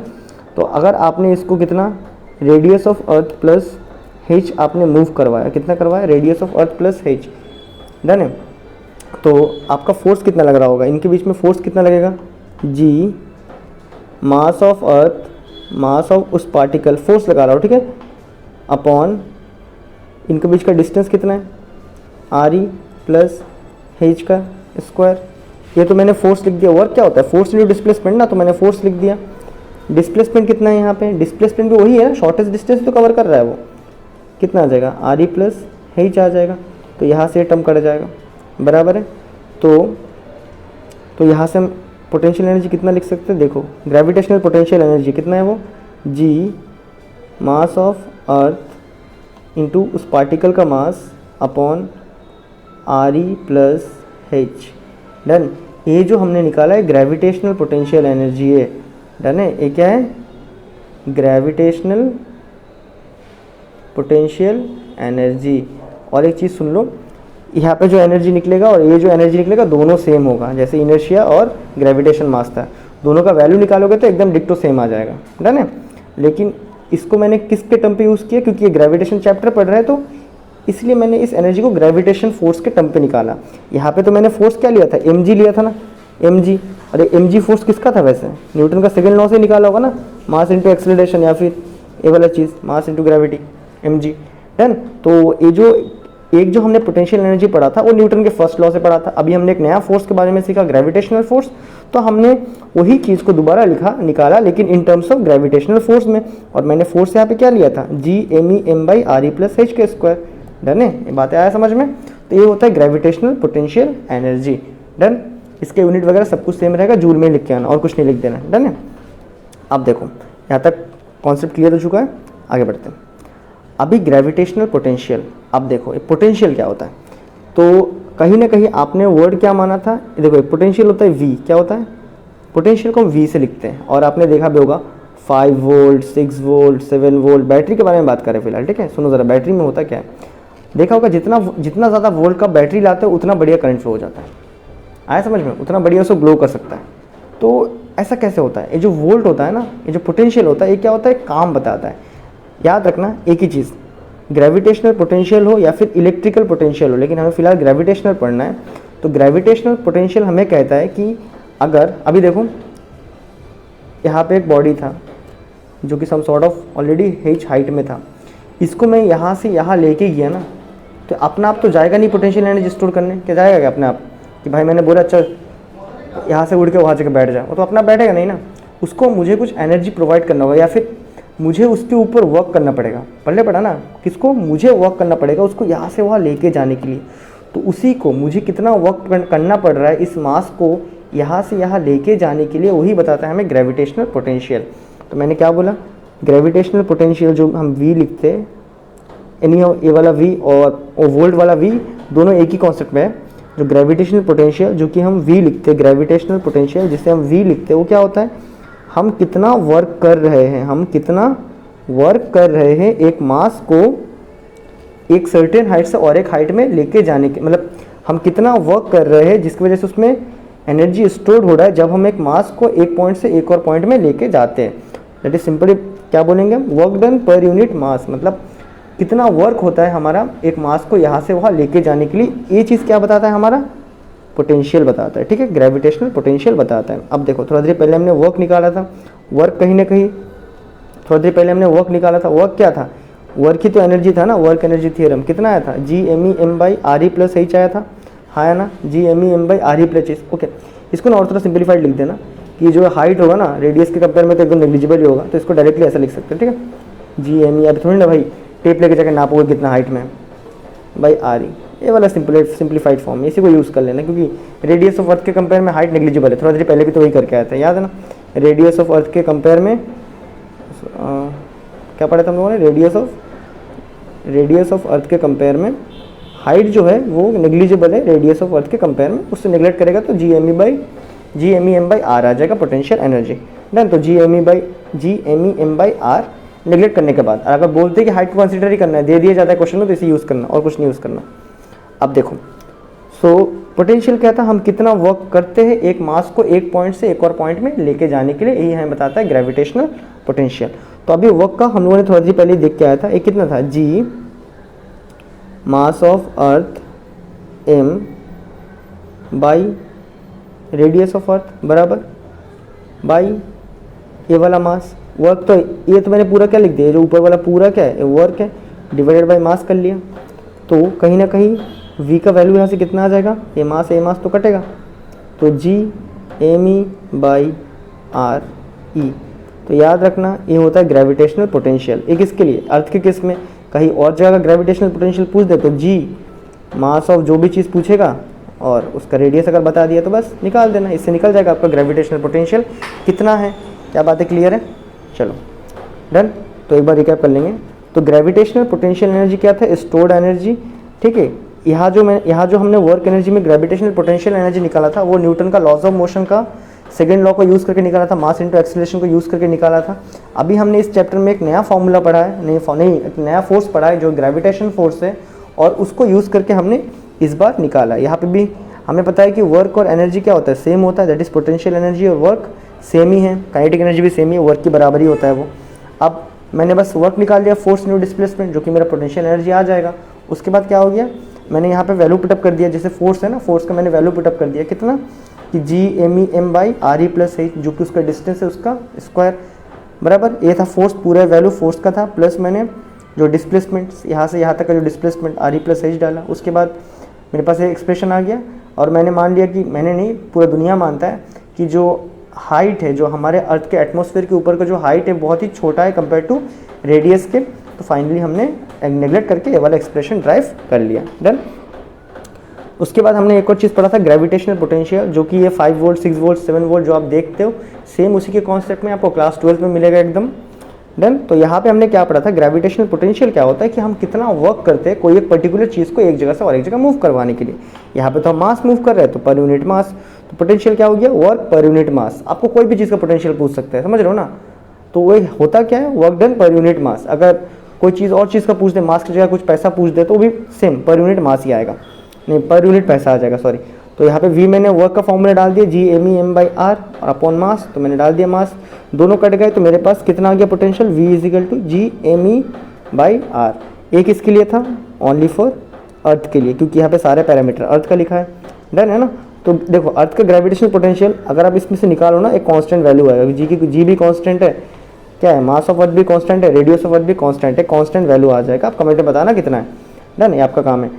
तो अगर आपने इसको कितना, radius of earth plus h आपने मूव करवाया, कितना करवाया, radius of earth plus h, done है। तो आपका फोर्स कितना लग रहा होगा, इनके बीच में फोर्स कितना लगेगा, g mass of earth, mass of उस पार्टिकल, फोर्स लगा रहा हो, ठीक है, अपॉन इनके बीच का डिस्टेंस कितना है, re प्लस h का स्क्वायर। ये तो मैंने फोर्स लिख दिया। वर्क क्या होता है, फोर्स इंटू डिस्प्लेसमेंट ना, तो मैंने फोर्स लिख दिया। डिस्प्लेसमेंट कितना है यहाँ पे, डिस्प्लेसमेंट भी वही है, शॉर्टेस्ट डिस्टेंस तो कवर कर रहा है वो, कितना आ जाएगा, re प्लस h आ जाएगा। तो यहाँ से टर्म कट जाएगा, बराबर है। तो यहाँ से हम पोटेंशियल एनर्जी कितना लिख सकते हैं, देखो ग्रेविटेशनल पोटेंशियल एनर्जी कितना है वो, g mass of earth into उस पार्टिकल का mass upon re plus h, done. ये जो हमने निकाला है ग्रेविटेशनल पोटेंशियल एनर्जी है, डन है। ये क्या है, ग्रेविटेशनल पोटेंशियल एनर्जी। और एक चीज़ सुन लो, यहाँ पे जो एनर्जी निकलेगा और ये जो एनर्जी निकलेगा दोनों सेम होगा, जैसे इनर्शिया और ग्रेविटेशन मास था, दोनों का वैल्यू निकालोगे तो एकदम डिक्टो सेम आ जाएगा, डन है। लेकिन इसको मैंने किसके टर्म पे यूज़ किया, क्योंकि ये ग्रेविटेशन चैप्टर पढ़ रहा है, तो इसलिए मैंने इस एनर्जी को ग्रेविटेशन फोर्स के टर्म पे निकाला। यहाँ पे तो मैंने फोर्स क्या लिया था, mg लिया था ना, mg। और ये mg फोर्स किसका था वैसे, न्यूटन का सेकंड लॉ से निकाला होगा ना, मास इंटू एक्सेलरेशन, या फिर ये वाला चीज़ mass into gravity, mg, done. तो ये जो हमने पोटेंशियल एनर्जी पढ़ा था वो न्यूटन के फर्स्ट लॉ से पढ़ा था। अभी हमने एक नया फोर्स के बारे में सीखा, ग्रेविटेशनल फोर्स, तो हमने वही चीज़ को दोबारा निकाला, लेकिन इन टर्म्स ऑफ ग्रेविटेशनल फोर्स में। और मैंने फोर्स यहाँ पे क्या लिया था, g me m by re plus h के स्क्वायर, डन है। ये बातें आया समझ में। तो ये होता है ग्रेविटेशनल पोटेंशियल एनर्जी, डन। इसके यूनिट वगैरह सब कुछ सेम रहेगा, जूल में लिख के आना और कुछ नहीं लिख देना, डन है। अब देखो यहाँ तक कॉन्सेप्ट क्लियर हो चुका है, आगे बढ़ते हैं। अभी ग्रेविटेशनल पोटेंशियल, अब देखो पोटेंशियल क्या होता है, तो कहीं ना कहीं आपने वर्ड क्या माना था, देखो पोटेंशियल होता है v, क्या होता है पोटेंशियल को हम V से लिखते हैं। और आपने देखा भी होगा 5 वोल्ट, 6 वोल्ट, 7 वोल्ट, बैटरी के बारे में बात करें फिलहाल, ठीक है। सुनो ज़रा, बैटरी में होता क्या है, देखा होगा जितना ज़्यादा वोल्ट का बैटरी लाते हो उतना बढ़िया करंट फ्लो हो जाता है। आया समझ में, उतना बढ़िया उसको ग्लो कर सकता है। तो ऐसा कैसे होता है, ये जो वोल्ट होता है ना, ये जो पोटेंशियल होता है, ये क्या होता है, काम बताता है। याद रखना एक ही चीज़, ग्रेविटेशनल पोटेंशियल हो या फिर इलेक्ट्रिकल पोटेंशियल हो, लेकिन हमें फिलहाल ग्रेविटेशनल पढ़ना है। तो ग्रेविटेशनल पोटेंशियल हमें कहता है कि अगर अभी देखो यहाँ पे एक बॉडी था जो कि some sort of already h height में था, इसको मैं यहाँ से यहाँ लेके गया ना, तो अपना आप तो जाएगा नहीं पोटेंशियल एनर्जी स्टोर करने, क्या जाएगा क्या अपने आप कि भाई मैंने बोला चल यहाँ से उड़ के वहाँ जगह बैठ जाए, वो तो अपना बैठेगा नहीं ना। उसको मुझे कुछ एनर्जी प्रोवाइड करना होगा या फिर मुझे उसके ऊपर वर्क करना पड़ेगा। पहले पढ़ा ना, किसको, मुझे वर्क करना पड़ेगा उसको यहाँ से वहाँ लेके जाने के लिए। तो उसी को मुझे कितना वर्क करना पड़ रहा है इस मास को यहाँ से यहाँ लेके जाने के लिए, वही बताता है हमें ग्रेविटेशनल पोटेंशियल। तो मैंने क्या बोला, ग्रेविटेशनल पोटेंशियल जो हम V लिखते हैं, यानी ये वाला V और वोल्ट वाला V दोनों एक ही कॉन्सेप्ट में है। जो ग्रेविटेशनल पोटेंशियल जो कि हम V लिखते हैं, ग्रेविटेशनल पोटेंशियल जिसे हम V लिखते हैं, वो क्या होता है, हम कितना वर्क कर रहे हैं, हम कितना वर्क कर रहे हैं एक मास को एक सर्टेन हाइट से और एक हाइट में लेके जाने के, मतलब हम कितना वर्क कर रहे हैं जिसकी वजह से उसमें एनर्जी स्टोर हो रहा है जब हम एक मास को एक पॉइंट से एक और पॉइंट में लेके जाते हैं। दैट इज सिंपली क्या बोलेंगे हम, work done per unit mass, मतलब कितना वर्क होता है हमारा एक मास को यहाँ से वहाँ लेके जाने के लिए। ये चीज़ क्या बताता है, हमारा पोटेंशियल बताता है, ठीक है, ग्रेविटेशनल पोटेंशियल बताता है। अब देखो थोड़ा देर पहले हमने वर्क निकाला था, वर्क कहीं ना कहीं थोड़ा देर पहले हमने वर्क निकाला था, वर्क क्या था, वर्क ही तो एनर्जी था ना। वर्क एनर्जी थ्योरम कितना आया था, G_me_m/re+h आया था, आया ना, G_me_m/re+h। ओके, इसको ना और थोड़ा सिंप्लीफाइड लिख देना कि जो हाइट होगा ना रेडियस के कंपेयर में तो एकदम नेग्लिजिबल ही होगा, तो इसको डायरेक्टली ऐसा लिख सकते हैं, ठीक है। G_me, अभी थोड़ी ना भाई टेप लेके जाकर नापोगे कितना हाइट में बाई RE, ये वाला सिंप्लीफाइड फॉर्म है, इसी को यूज़ कर लेना क्योंकि रेडियस ऑफ अर्थ के कंपेयर में हाइट नेग्लिजिबल है। थोड़ा देर पहले भी तो वही करके आया था, याद है ना, रेडियस ऑफ अर्थ के कंपेयर में क्या पढ़ा था हम लोगों ने, रेडियस ऑफ अर्थ के कंपेयर में हाइट जो है वो नेग्लिजिबल है रेडियस ऑफ अर्थ के कंपेयर में, उससे नेग्लेक्ट करेगा तो G_me/m/r आ जाएगा पोटेंशियल एनर्जी। डन, तो G_me/r नेग्लेक्ट करने के बाद अगर बोलते कि हाइट को कंसीडर ही करना है, दे दिया जाता है क्वेश्चन में, तो इसे यूज़ करना और कुछ नहीं यूज़ करना। अब देखो, सो पोटेंशियल क्या था, हम कितना वर्क करते हैं एक मास को एक पॉइंट से एक और पॉइंट में लेके जाने के लिए, यही हमें बताता है ग्रेविटेशनल पोटेंशियल। तो अभी वर्क का हम लोगों ने थोड़ा देर पहले देख के आया था, एक कितना था, G mass of earth m by radius of earth बराबर बाई ये वाला मास। वर्क तो ये तो मैंने पूरा क्या लिख दिया, जो ऊपर वाला पूरा क्या है, वर्क है, डिवाइडेड बाई मास कर लिया। तो कहीं ना कहीं v का वैल्यू यहाँ से कितना आ जाएगा, ये मास तो कटेगा, तो G_me/re। तो याद रखना ये होता है ग्रेविटेशनल पोटेंशियल। एक इसके लिए अर्थ के केस में कहीं और जगह ग्रेविटेशनल पोटेंशियल पूछ दे तो G मास ऑफ जो भी चीज़ पूछेगा और उसका रेडियस अगर बता दिया तो बस निकाल देना, इससे निकल जाएगा आपका ग्रेविटेशनल पोटेंशियल कितना है। क्या बातें क्लियर है, चलो डन। तो एक बार रिकैप कर लेंगे। तो ग्रेविटेशनल पोटेंशियल एनर्जी क्या था, स्टोर्ड एनर्जी, ठीक है। यहाँ जो हमने वर्क एनर्जी में ग्रेविटेशनल पोटेंशियल एनर्जी निकाला था वो न्यूटन का लॉज ऑफ मोशन का सेकेंड लॉ को यूज़ करके निकाला था, मास इंटू एक्सीलरेशन को यूज़ करके निकाला था। अभी हमने इस चैप्टर में एक नया फॉर्मूला पढ़ा है, एक नया फोर्स पढ़ा है जो ग्रेविटेशन फोर्स है, और उसको यूज़ करके हमने इस बार निकाला। यहाँ पे भी हमें पता है कि वर्क और एनर्जी क्या होता है, सेम होता है, दैट इज़ पोटेंशियल एनर्जी और वर्क सेम ही है, काइनेटिक एनर्जी भी सेम ही है, वर्क की बराबर ही होता है वो। अब मैंने बस वर्क निकाल दिया, फोर्स न्यू डिस्प्लेसमेंट, जो कि मेरा पोटेंशियल एनर्जी आ जाएगा। उसके बाद क्या हो गया, मैंने यहाँ पे वैल्यू पुटअप कर दिया, जैसे फोर्स है ना, फोर्स का मैंने वैल्यू पुटअप कर दिया कितना कि G_me/re+h, जो कि उसका डिस्टेंस है उसका स्क्वायर बराबर। ये था फोर्स, पूरा वैल्यू फोर्स का था, प्लस मैंने जो डिस्प्लेसमेंट यहाँ से यहाँ तक का जो डिस्प्लेसमेंट re+h डाला। उसके बाद मेरे पास एक एक्सप्रेशन आ गया और मैंने मान लिया कि, मैंने नहीं पूरा दुनिया मानता है कि जो हाइट है, जो हमारे अर्थ के एटमॉस्फेयर के ऊपर का जो हाइट है बहुत ही छोटा है कंपेयर टू रेडियस के। तो फाइनली हमने नेगलेक्ट करके ये वाला एक्सप्रेशन ड्राइव कर लिया, डन। उसके बाद हमने एक और चीज़ पढ़ा था ग्रेविटेशनल पोटेंशियल, जो कि ये 5 वोल्ट 6 वोल्ट 7 वोल्ट जो आप देखते हो, सेम उसी के कॉन्सेप्ट में आपको क्लास 12 में मिलेगा एकदम, डन। तो यहाँ पे हमने क्या पढ़ा था, ग्रेविटेशनल पोटेंशियल क्या होता है कि हम कितना वर्क करते हैं कोई एक पर्टिकुलर चीज़ को एक जगह से और एक जगह मूव करवाने के लिए। यहाँ पे तो हम मास मूव कर रहे हैं तो पर यूनिट मास, तो पोटेंशियल क्या हो गया, वर्क पर यूनिट मास। आपको कोई भी चीज़ का पोटेंशियल पूछ सकते हैं, समझ रहे हो ना। तो वही होता क्या है, work done per unit mass. अगर कोई चीज़ और चीज़ का पूछ दे, मास की जगह कुछ पैसा पूछ दे, तो भी सेम पर यूनिट मास ही आएगा, नहीं पर यूनिट पैसा आ जाएगा, सॉरी। तो यहाँ पे v मैंने वर्क का फॉर्मूला डाल दिया, G M E M by R और अपॉन मास, तो मैंने डाल दिया मास, दोनों कट गए, तो मेरे पास कितना आ गया potential, v is equal to G M E by R. एक इसके लिए था, ओनली फॉर अर्थ के लिए, क्योंकि यहाँ पे सारे पैरामीटर अर्थ का लिखा है, डन है ना। तो देखो अर्थ का ग्रेविटेशनल पोटेंशियल अगर आप इसमें से निकालो ना, एक कांस्टेंट वैल्यू आएगा, जी की जी भी कांस्टेंट है, क्या है, मास ऑफ अर्थ भी कांस्टेंट है, रेडियस ऑफ अर्थ भी कांस्टेंट है, कांस्टेंट वैल्यू आ जाएगा। आप कमेंट में बताना कितना है, डन, ये आपका काम है।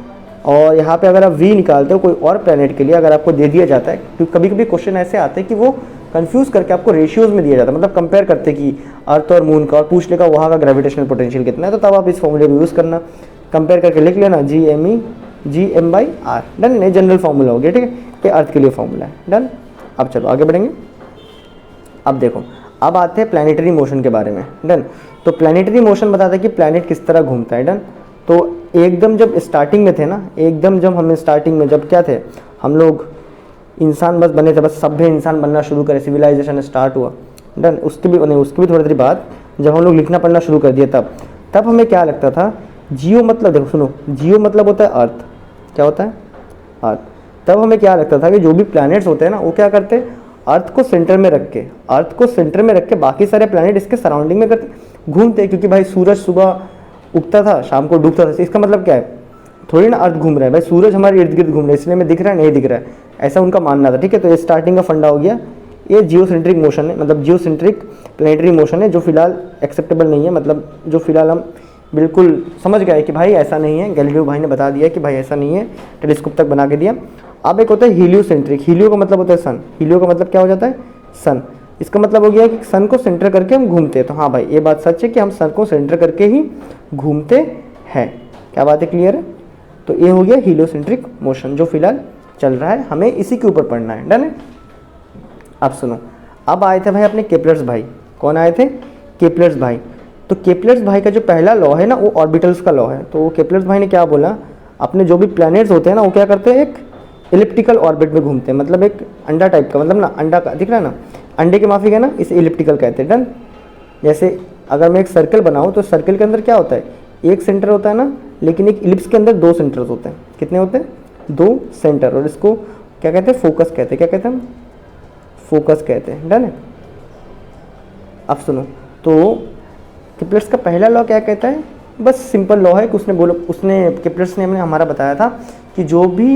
और यहाँ पे अगर आप v निकालते हो कोई और प्लेनेट के लिए, अगर आपको दे दिया जाता है, क्योंकि कभी कभी क्वेश्चन ऐसे आते हैं कि वो कंफ्यूज करके आपको रेशियोज में दिया जाता है, मतलब कंपेयर करते कि अर्थ और मून का, और पूछ लेगा वहाँ का ग्रेविटेशनल पोटेंशियल कितना है, तो तब आप इस फॉर्मूले को यूज़ करना, कंपेयर करके लिख लेना G M by R, done. ये जनरल फॉर्मूला हो गया, ठीक है, ये अर्थ के लिए फॉर्मूला है, डन। अब चलो आगे बढ़ेंगे। अब देखो, अब आते हैं प्लैनेटरी मोशन के बारे में, डन। तो प्लैनेटरी मोशन बताता है कि प्लैनेट किस तरह घूमता है, डन। तो एकदम जब स्टार्टिंग में थे ना, एकदम जब हमें स्टार्टिंग में जब क्या थे, हम लोग इंसान बस बने थे, बस सभ्य इंसान बनना शुरू करे, सिविलाइजेशन स्टार्ट हुआ, डन। उसके भी थोड़ी देर बाद जब हम लोग लिखना पढ़ना शुरू कर दिया, तब हमें क्या लगता था, जियो मतलब, देखो सुनो, जियो मतलब होता है अर्थ, क्या होता है, अर्थ। तब हमें क्या लगता था कि जो भी प्लैनेट्स होते हैं ना, वो क्या करते हैं, अर्थ को सेंटर में रख के बाकी सारे प्लैनेट इसके सराउंडिंग में करते घूमते, क्योंकि भाई सूरज सुबह उगता था, शाम को डूबता था, इसका मतलब क्या है, थोड़ी ना अर्थ घूम रहा है भाई, सूरज हमारे इर्द गिर्द घूम रहा है, इसलिए हमें दिख रहा है, नहीं दिख रहा है, ऐसा उनका मानना था, ठीक है। तो ये स्टार्टिंग का फंडा हो गया, ये जियोसेंट्रिक मोशन है, मतलब जियोसेंट्रिक प्लैनेटरी मोशन है, जो फिलहाल एक्सेप्टेबल नहीं है, मतलब जो फिलहाल हम बिल्कुल समझ गए कि भाई ऐसा नहीं है, गैलीलियो भाई ने बता दिया कि भाई ऐसा नहीं है, टेलीस्कोप तक बना के दिया। अब एक होता है हीलियोसेंट्रिक, हीलियो का मतलब होता है सन, हीलियो का मतलब क्या हो जाता है, सन। इसका मतलब हो गया कि सन को सेंटर करके हम घूमते हैं, तो हाँ भाई ये बात सच है कि हम सन को सेंटर करके ही घूमते हैं, क्या बात है, क्लियर है। तो ये हो गया हीलियोसेंट्रिक मोशन, जो फिलहाल चल रहा है, हमें इसी के ऊपर पढ़ना है, डन है। अब सुनो, अब आए थे भाई अपने केपलर्स भाई, कौन आए थे, केपलर्स भाई। तो केपलर्स भाई का जो पहला लॉ है ना, वो ऑर्बिटल्स का लॉ है। तो केपलर्स भाई ने क्या बोला, अपने जो भी प्लैनेट्स होते हैं ना, वो क्या करते हैं, एक इलिप्टिकल ऑर्बिट में घूमते हैं, मतलब एक अंडा टाइप का, मतलब ना अंडा का दिख रहा है ना, अंडे के माफिक है ना, इसे इलिप्टिकल कहते हैं, डन। जैसे अगर मैं एक सर्कल बनाऊँ, तो सर्कल के अंदर क्या होता है, एक सेंटर होता है ना, लेकिन एक इलिप्स के अंदर दो सेंटर्स होते हैं, कितने होते हैं, दो सेंटर, और इसको क्या कहते हैं, फोकस कहते हैं, क्या कहते हैं, फोकस कहते हैं, डन है। अब सुनो, तो केपलर्स का पहला लॉ क्या कहता है, बस सिंपल लॉ है कि केपलर्स ने हमारा बताया था कि जो भी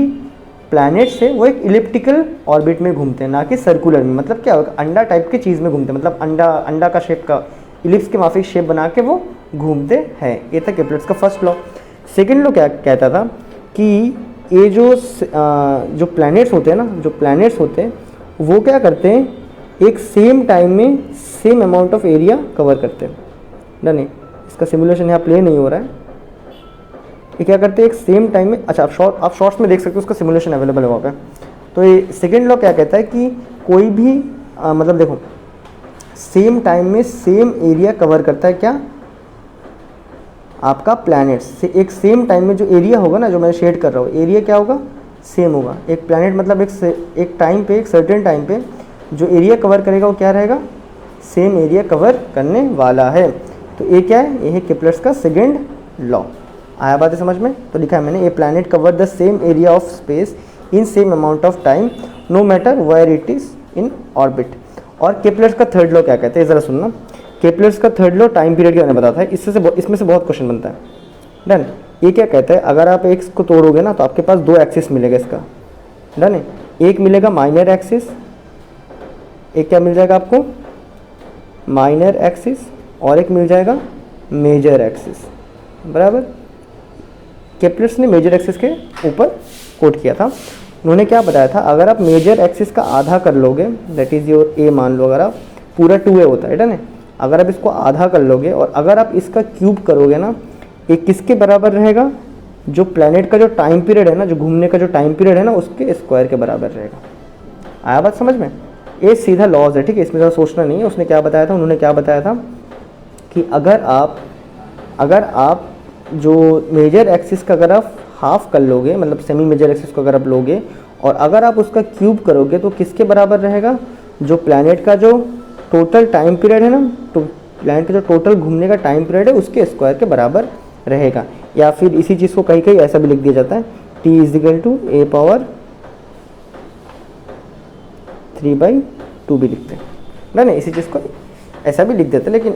प्लैनेट्स है वो एक इलिप्टिकल ऑर्बिट में घूमते हैं, ना कि सर्कुलर में। मतलब क्या होगा, अंडा टाइप की चीज़ में घूमते हैं, मतलब अंडा का शेप का, इलिप्स के माफिक शेप बना के वो घूमते हैं। ये था केपलर्स का फर्स्ट लॉ। सेकेंड लॉ क्या कहता था कि ये जो प्लैनेट्स होते हैं ना, जो प्लैनेट्स होते हैं वो क्या करते हैं, एक सेम टाइम में same amount of area cover करते हैं, डन है। इसका सिमुलेशन यहाँ प्ले नहीं हो रहा है, ये क्या करते हैं, एक सेम टाइम में, अच्छा आप शॉर्ट्स में देख सकते हो, उसका सिमुलेशन अवेलेबल है वहाँ पे। तो ये सेकेंड लॉ क्या कहता है कि कोई भी मतलब देखो, सेम टाइम में सेम एरिया कवर करता है, क्या, आपका प्लैनेट से एक सेम टाइम में जो एरिया होगा ना, जो मैं शेड कर रहा हूँ, एरिया क्या होगा, सेम होगा। एक प्लैनेट मतलब एक टाइम पे, एक सर्टेन टाइम पे जो एरिया कवर करेगा वो क्या रहेगा, सेम एरिया कवर करने वाला है। तो ये क्या है, ये है केपलर्स का सेकेंड लॉ। आया बात है समझ में। तो लिखा है मैंने, a planet cover the same area of space in same amount of time no matter where it is in orbit. और केपलर्स का थर्ड लॉ क्या कहते हैं, ज़रा सुनना। केपलर्स का थर्ड लॉ टाइम पीरियड के बारे में बताता है, इसमें से बहुत क्वेश्चन बनता है, डन। ये क्या कहता है, अगर आप एक्स को तोड़ोगे ना, तो आपके पास दो एक्सिस मिलेगा इसका, डन है। एक मिलेगा माइनर एक्सिस, एक क्या मिल जाएगा आपको, माइनर एक्सिस, और एक मिल जाएगा मेजर एक्सिस, बराबर। केपलर्स ने मेजर एक्सिस के ऊपर कोट किया था। उन्होंने क्या बताया था, अगर आप मेजर एक्सिस का आधा कर लोगे, दैट इज़ योर ए मान लो, अगर आप पूरा 2a होता है, डन है। अगर आप इसको आधा कर लोगे और अगर आप इसका क्यूब करोगे ना, ये किसके बराबर रहेगा, जो प्लैनेट का जो टाइम पीरियड है ना, जो घूमने का जो टाइम पीरियड है ना, उसके स्क्वायर के बराबर रहेगा। आया बात समझ में। ये सीधा लॉज है, ठीक है, इसमें ज़्यादा सोचना नहीं है। उसने क्या बताया था, उन्होंने क्या बताया था कि अगर आप जो मेजर एक्सिस का अगर आप हाफ कर लोगे, मतलब सेमी मेजर एक्सिस को अगर आप लोगे और अगर आप उसका क्यूब करोगे तो किसके बराबर रहेगा, जो प्लैनेट का जो टोटल टाइम पीरियड है ना, तो प्लैनेट का जो टोटल घूमने का टाइम पीरियड है उसके स्क्वायर के बराबर रहेगा। या फिर इसी चीज़ को कहीं कहीं ऐसा भी लिख दिया जाता है, t is equal to a power 3/2 भी लिखते हैं ना, इसी चीज़ को ऐसा भी लिख देते हैं, लेकिन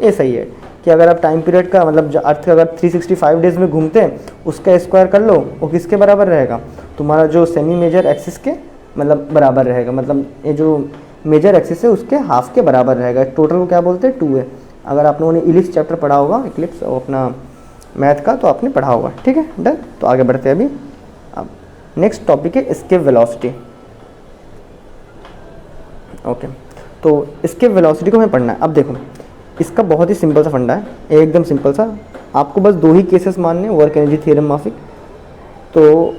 ये सही है कि अगर आप टाइम पीरियड का मतलब जो अर्थ का अगर 365 डेज में घूमते हैं उसका स्क्वायर कर लो, वो किसके बराबर रहेगा, तुम्हारा जो सेमी मेजर एक्सिस के मतलब बराबर रहेगा, मतलब ये जो मेजर एक्सिस है उसके हाफ के बराबर रहेगा। टोटल को क्या बोलते हैं, 2 है। अगर आप लोगों ने इलिप्स चैप्टर पढ़ा होगा, इक्लिप्स और अपना मैथ का, तो आपने पढ़ा होगा। ठीक है, डन। तो आगे बढ़ते हैं अभी। अब नेक्स्ट टॉपिक है एस्केप वेलोसिटी। ओके, तो एस्केप वेलोसिटी को हमें पढ़ना है। अब देखो, इसका बहुत ही सिंपल सा फंडा है, एकदम सिंपल सा। आपको बस 2 ही केसेस मानने, वर्क एनर्जी थ्योरम माफिक। तो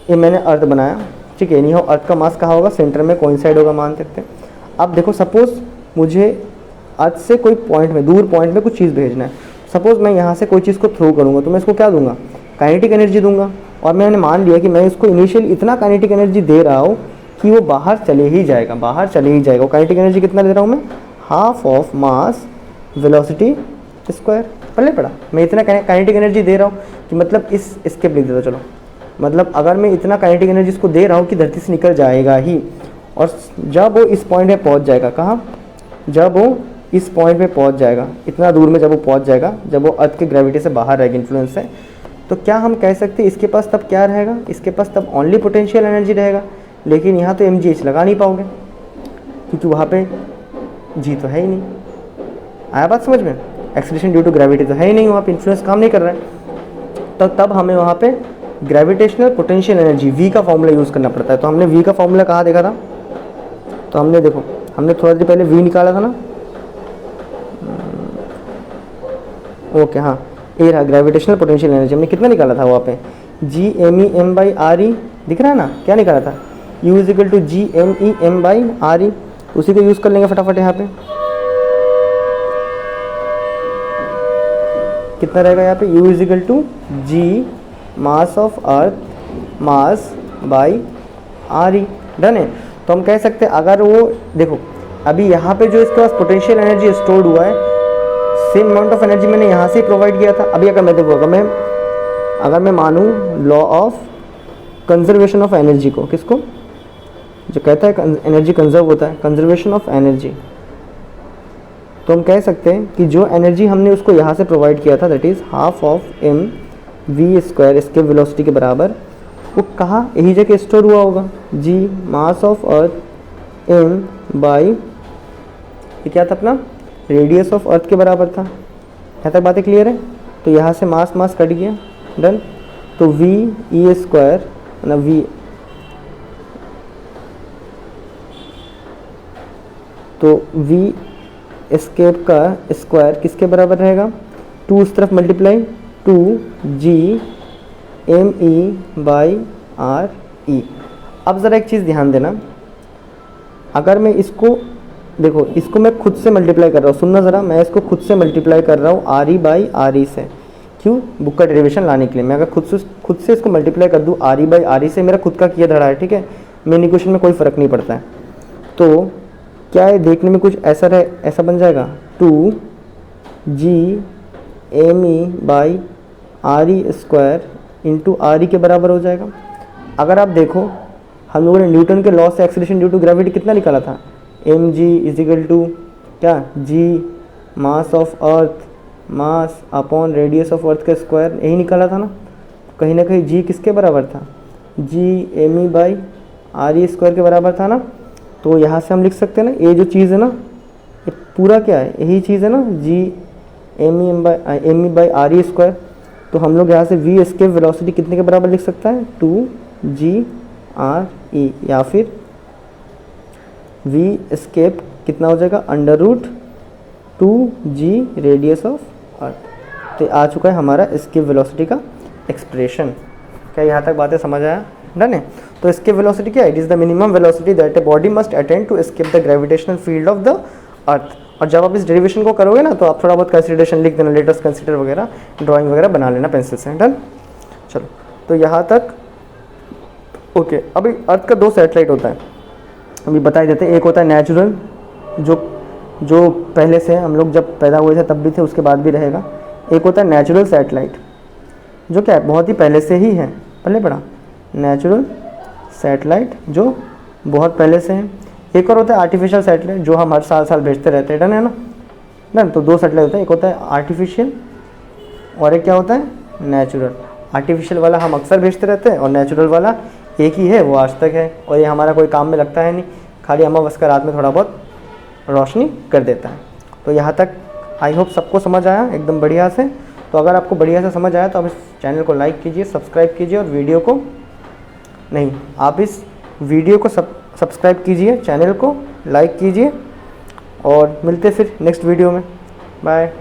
ये मैंने अर्थ बनाया, ठीक है, नहीं हो अर्थ का मास कहाँ होगा, सेंटर में कोइंसाइड होगा मान सकते हैं। अब देखो, सपोज मुझे अर्थ से कोई पॉइंट में, दूर पॉइंट में कुछ चीज़ भेजना है। सपोज मैं यहाँ से कोई चीज़ को थ्रो करूँगा, तो मैं इसको क्या दूंगा, काइनेटिक एनर्जी दूंगा। और मैंने मान लिया कि मैं इसको इनिशियल इतना काइनेटिक एनर्जी दे रहा हूँ कि वो बाहर चले ही जाएगा, बाहर चले ही जाएगा। काइनेटिक एनर्जी कितना दे रहा हूँ मैं, half of mass velocity square. पहले पढ़ा, मैं इतना काइनेटिक एनर्जी दे रहा हूँ कि मतलब इस स्केप लिख देता, चलो, मतलब अगर मैं इतना काइनेटिक एनर्जी इसको दे रहा हूँ कि धरती से निकल जाएगा ही, और जब वो इस पॉइंट पे पहुँच जाएगा, कहाँ, जब वो इस पॉइंट पे पहुँच जाएगा, इतना दूर में जब वो पहुँच जाएगा, जब वो अर्थ के ग्रेविटी से बाहर रहेगा, इन्फ्लुएंस से, तो क्या हम कह सकते हैं इसके पास तब क्या रहेगा, इसके पास तब ओनली पोटेंशियल एनर्जी रहेगा। लेकिन यहाँ तो mgh लगा नहीं पाओगे क्योंकि वहाँ पे जी तो है ही नहीं। आया बात समझ में, एक्सीलरेशन ड्यू टू ग्रेविटी तो है ही नहीं, वहाँ पे इन्फ्लुएंस काम नहीं कर रहा है। तो तब हमें वहाँ पे ग्रेविटेशनल पोटेंशियल एनर्जी v का फॉर्मूला यूज़ करना पड़ता है। तो हमने v का फॉर्मूला कहाँ देखा था, तो हमने देखो, हमने थोड़ा देर पहले v निकाला था ना, ओके, हाँ, ये रहा ग्रेविटेशनल पोटेंशियल एनर्जी। हमने कितना निकाला था वहाँ पे, G_m_e_m/r_e, दिख रहा है ना, क्या निकाला था, U इजिकल टू G_m_e_m/r_e। उसी को यूज़ कर लेंगे फटाफट यहाँ पे। कितना रहेगा यहाँ पे, U is equal to G mass of earth mass by RE। Done है। तो हम कह सकते हैं, अगर वो देखो अभी यहाँ पे जो इसके पास पोटेंशियल एनर्जी स्टोर्ड हुआ है, सेम अमाउंट ऑफ एनर्जी मैंने यहाँ से ही प्रोवाइड किया था। अभी अगर मैं देखो, अगर मैं मानूँ law of conservation of energy को, किसको, जो कहता है एनर्जी कंजर्व होता है, कंजर्वेशन ऑफ एनर्जी, तो हम कह सकते हैं कि जो एनर्जी हमने उसको यहाँ से प्रोवाइड किया था, that is half of m v square escape velocity के बराबर, वो कहाँ, यही जगह स्टोर हुआ होगा, g mass of earth m by, ये क्या था अपना, रेडियस ऑफ अर्थ के बराबर था। यहाँ तक बातें क्लियर है। तो यहाँ से मास मास कट गया, डन। तो v e स्क्वायर ना v, तो v एस्केप का स्क्वायर किसके बराबर रहेगा, 2 उस तरफ मल्टीप्लाई 2G_me/RE। अब ज़रा एक चीज़ ध्यान देना, अगर मैं इसको देखो, इसको मैं खुद से मल्टीप्लाई कर रहा हूँ, सुनना ज़रा, मैं इसको खुद से मल्टीप्लाई कर रहा हूँ RE/RE से। क्यों, बुक का डेरिवेशन लाने के लिए। मैं अगर खुद से इसको मल्टीप्लाई कर दूँ RE/RE से, मेरा खुद का किया धड़ा है, ठीक है, मेन इक्वेशन में कोई फ़र्क नहीं पड़ता है। तो क्या है, देखने में कुछ ऐसा रहे, ऐसा बन जाएगा 2G_me/RE स्क्वायर इंटू RE के बराबर हो जाएगा। अगर आप देखो, हम लोगों ने न्यूटन के लॉ से एक्सीलरेशन ड्यू टू ग्रेविटी कितना निकाला था, mg इजिकल टू क्या, g mass of earth mass upon radius of earth का स्क्वायर, यही निकाला था ना। कहीं ना कहीं g किसके बराबर था, G_me/RE स्क्वायर के बराबर था ना। तो यहाँ से हम लिख सकते हैं ना, ये जो चीज़ है ना, ये पूरा क्या है, यही चीज़ है ना, G_me/RE स्क्वायर। तो हम लोग यहाँ से v एस्केप वेलोसिटी कितने के बराबर लिख सकता है, 2G_RE, या फिर v एस्केप कितना हो जाएगा, √2G रेडियस ऑफ अर्थ। तो आ चुका है हमारा एस्केप वेलोसिटी का एक्सप्रेशन। क्या यहाँ तक बातें समझ आया, डन है। तो एस्केप वेलोसिटी क्या है, it is the minimum velocity that a body must attend to escape the gravitational field of the earth. और जब आप इस डेरिवेशन को करोगे ना, तो आप थोड़ा बहुत कंसिडरेशन लिख देना, लेटेस्ट कंसिडर वगैरह, ड्राइंग वगैरह बना लेना पेंसिल से, डन। चलो, तो यहाँ तक ओके, अभी अर्थ का 2 सैटेलाइट होता है, अभी बता ही देते हैं। एक होता है नेचुरल, जो पहले से हम लोग जब पैदा हुए थे तब भी थे, उसके बाद भी रहेगा। एक होता है नेचुरल सैटेलाइट, जो क्या है, बहुत ही पहले से ही है, पहले पढ़ा, नेचुरल सैटेलाइट जो बहुत पहले से है। एक और होता है आर्टिफिशियल सैटेलाइट, जो हम हर साल भेजते रहते हैं, डन है ना, डन। तो 2 सैटेलाइट होता है, एक होता है आर्टिफिशियल और एक क्या होता है, नेचुरल। आर्टिफिशियल वाला हम अक्सर भेजते रहते हैं और नेचुरल वाला एक ही है, वो आज तक है, और ये हमारा कोई काम में लगता है नहीं, खाली अमावस्या रात में थोड़ा बहुत रोशनी कर देता है। तो यहाँ तक आई होप सबको समझ आया एकदम बढ़िया से। तो अगर आपको बढ़िया से समझ आया तो आप इस चैनल को लाइक कीजिए, सब्सक्राइब कीजिए, और वीडियो को नहीं, आप इस वीडियो को सब्सक्राइब कीजिए, चैनल को लाइक कीजिए, और मिलते फिर नेक्स्ट वीडियो में। बाय।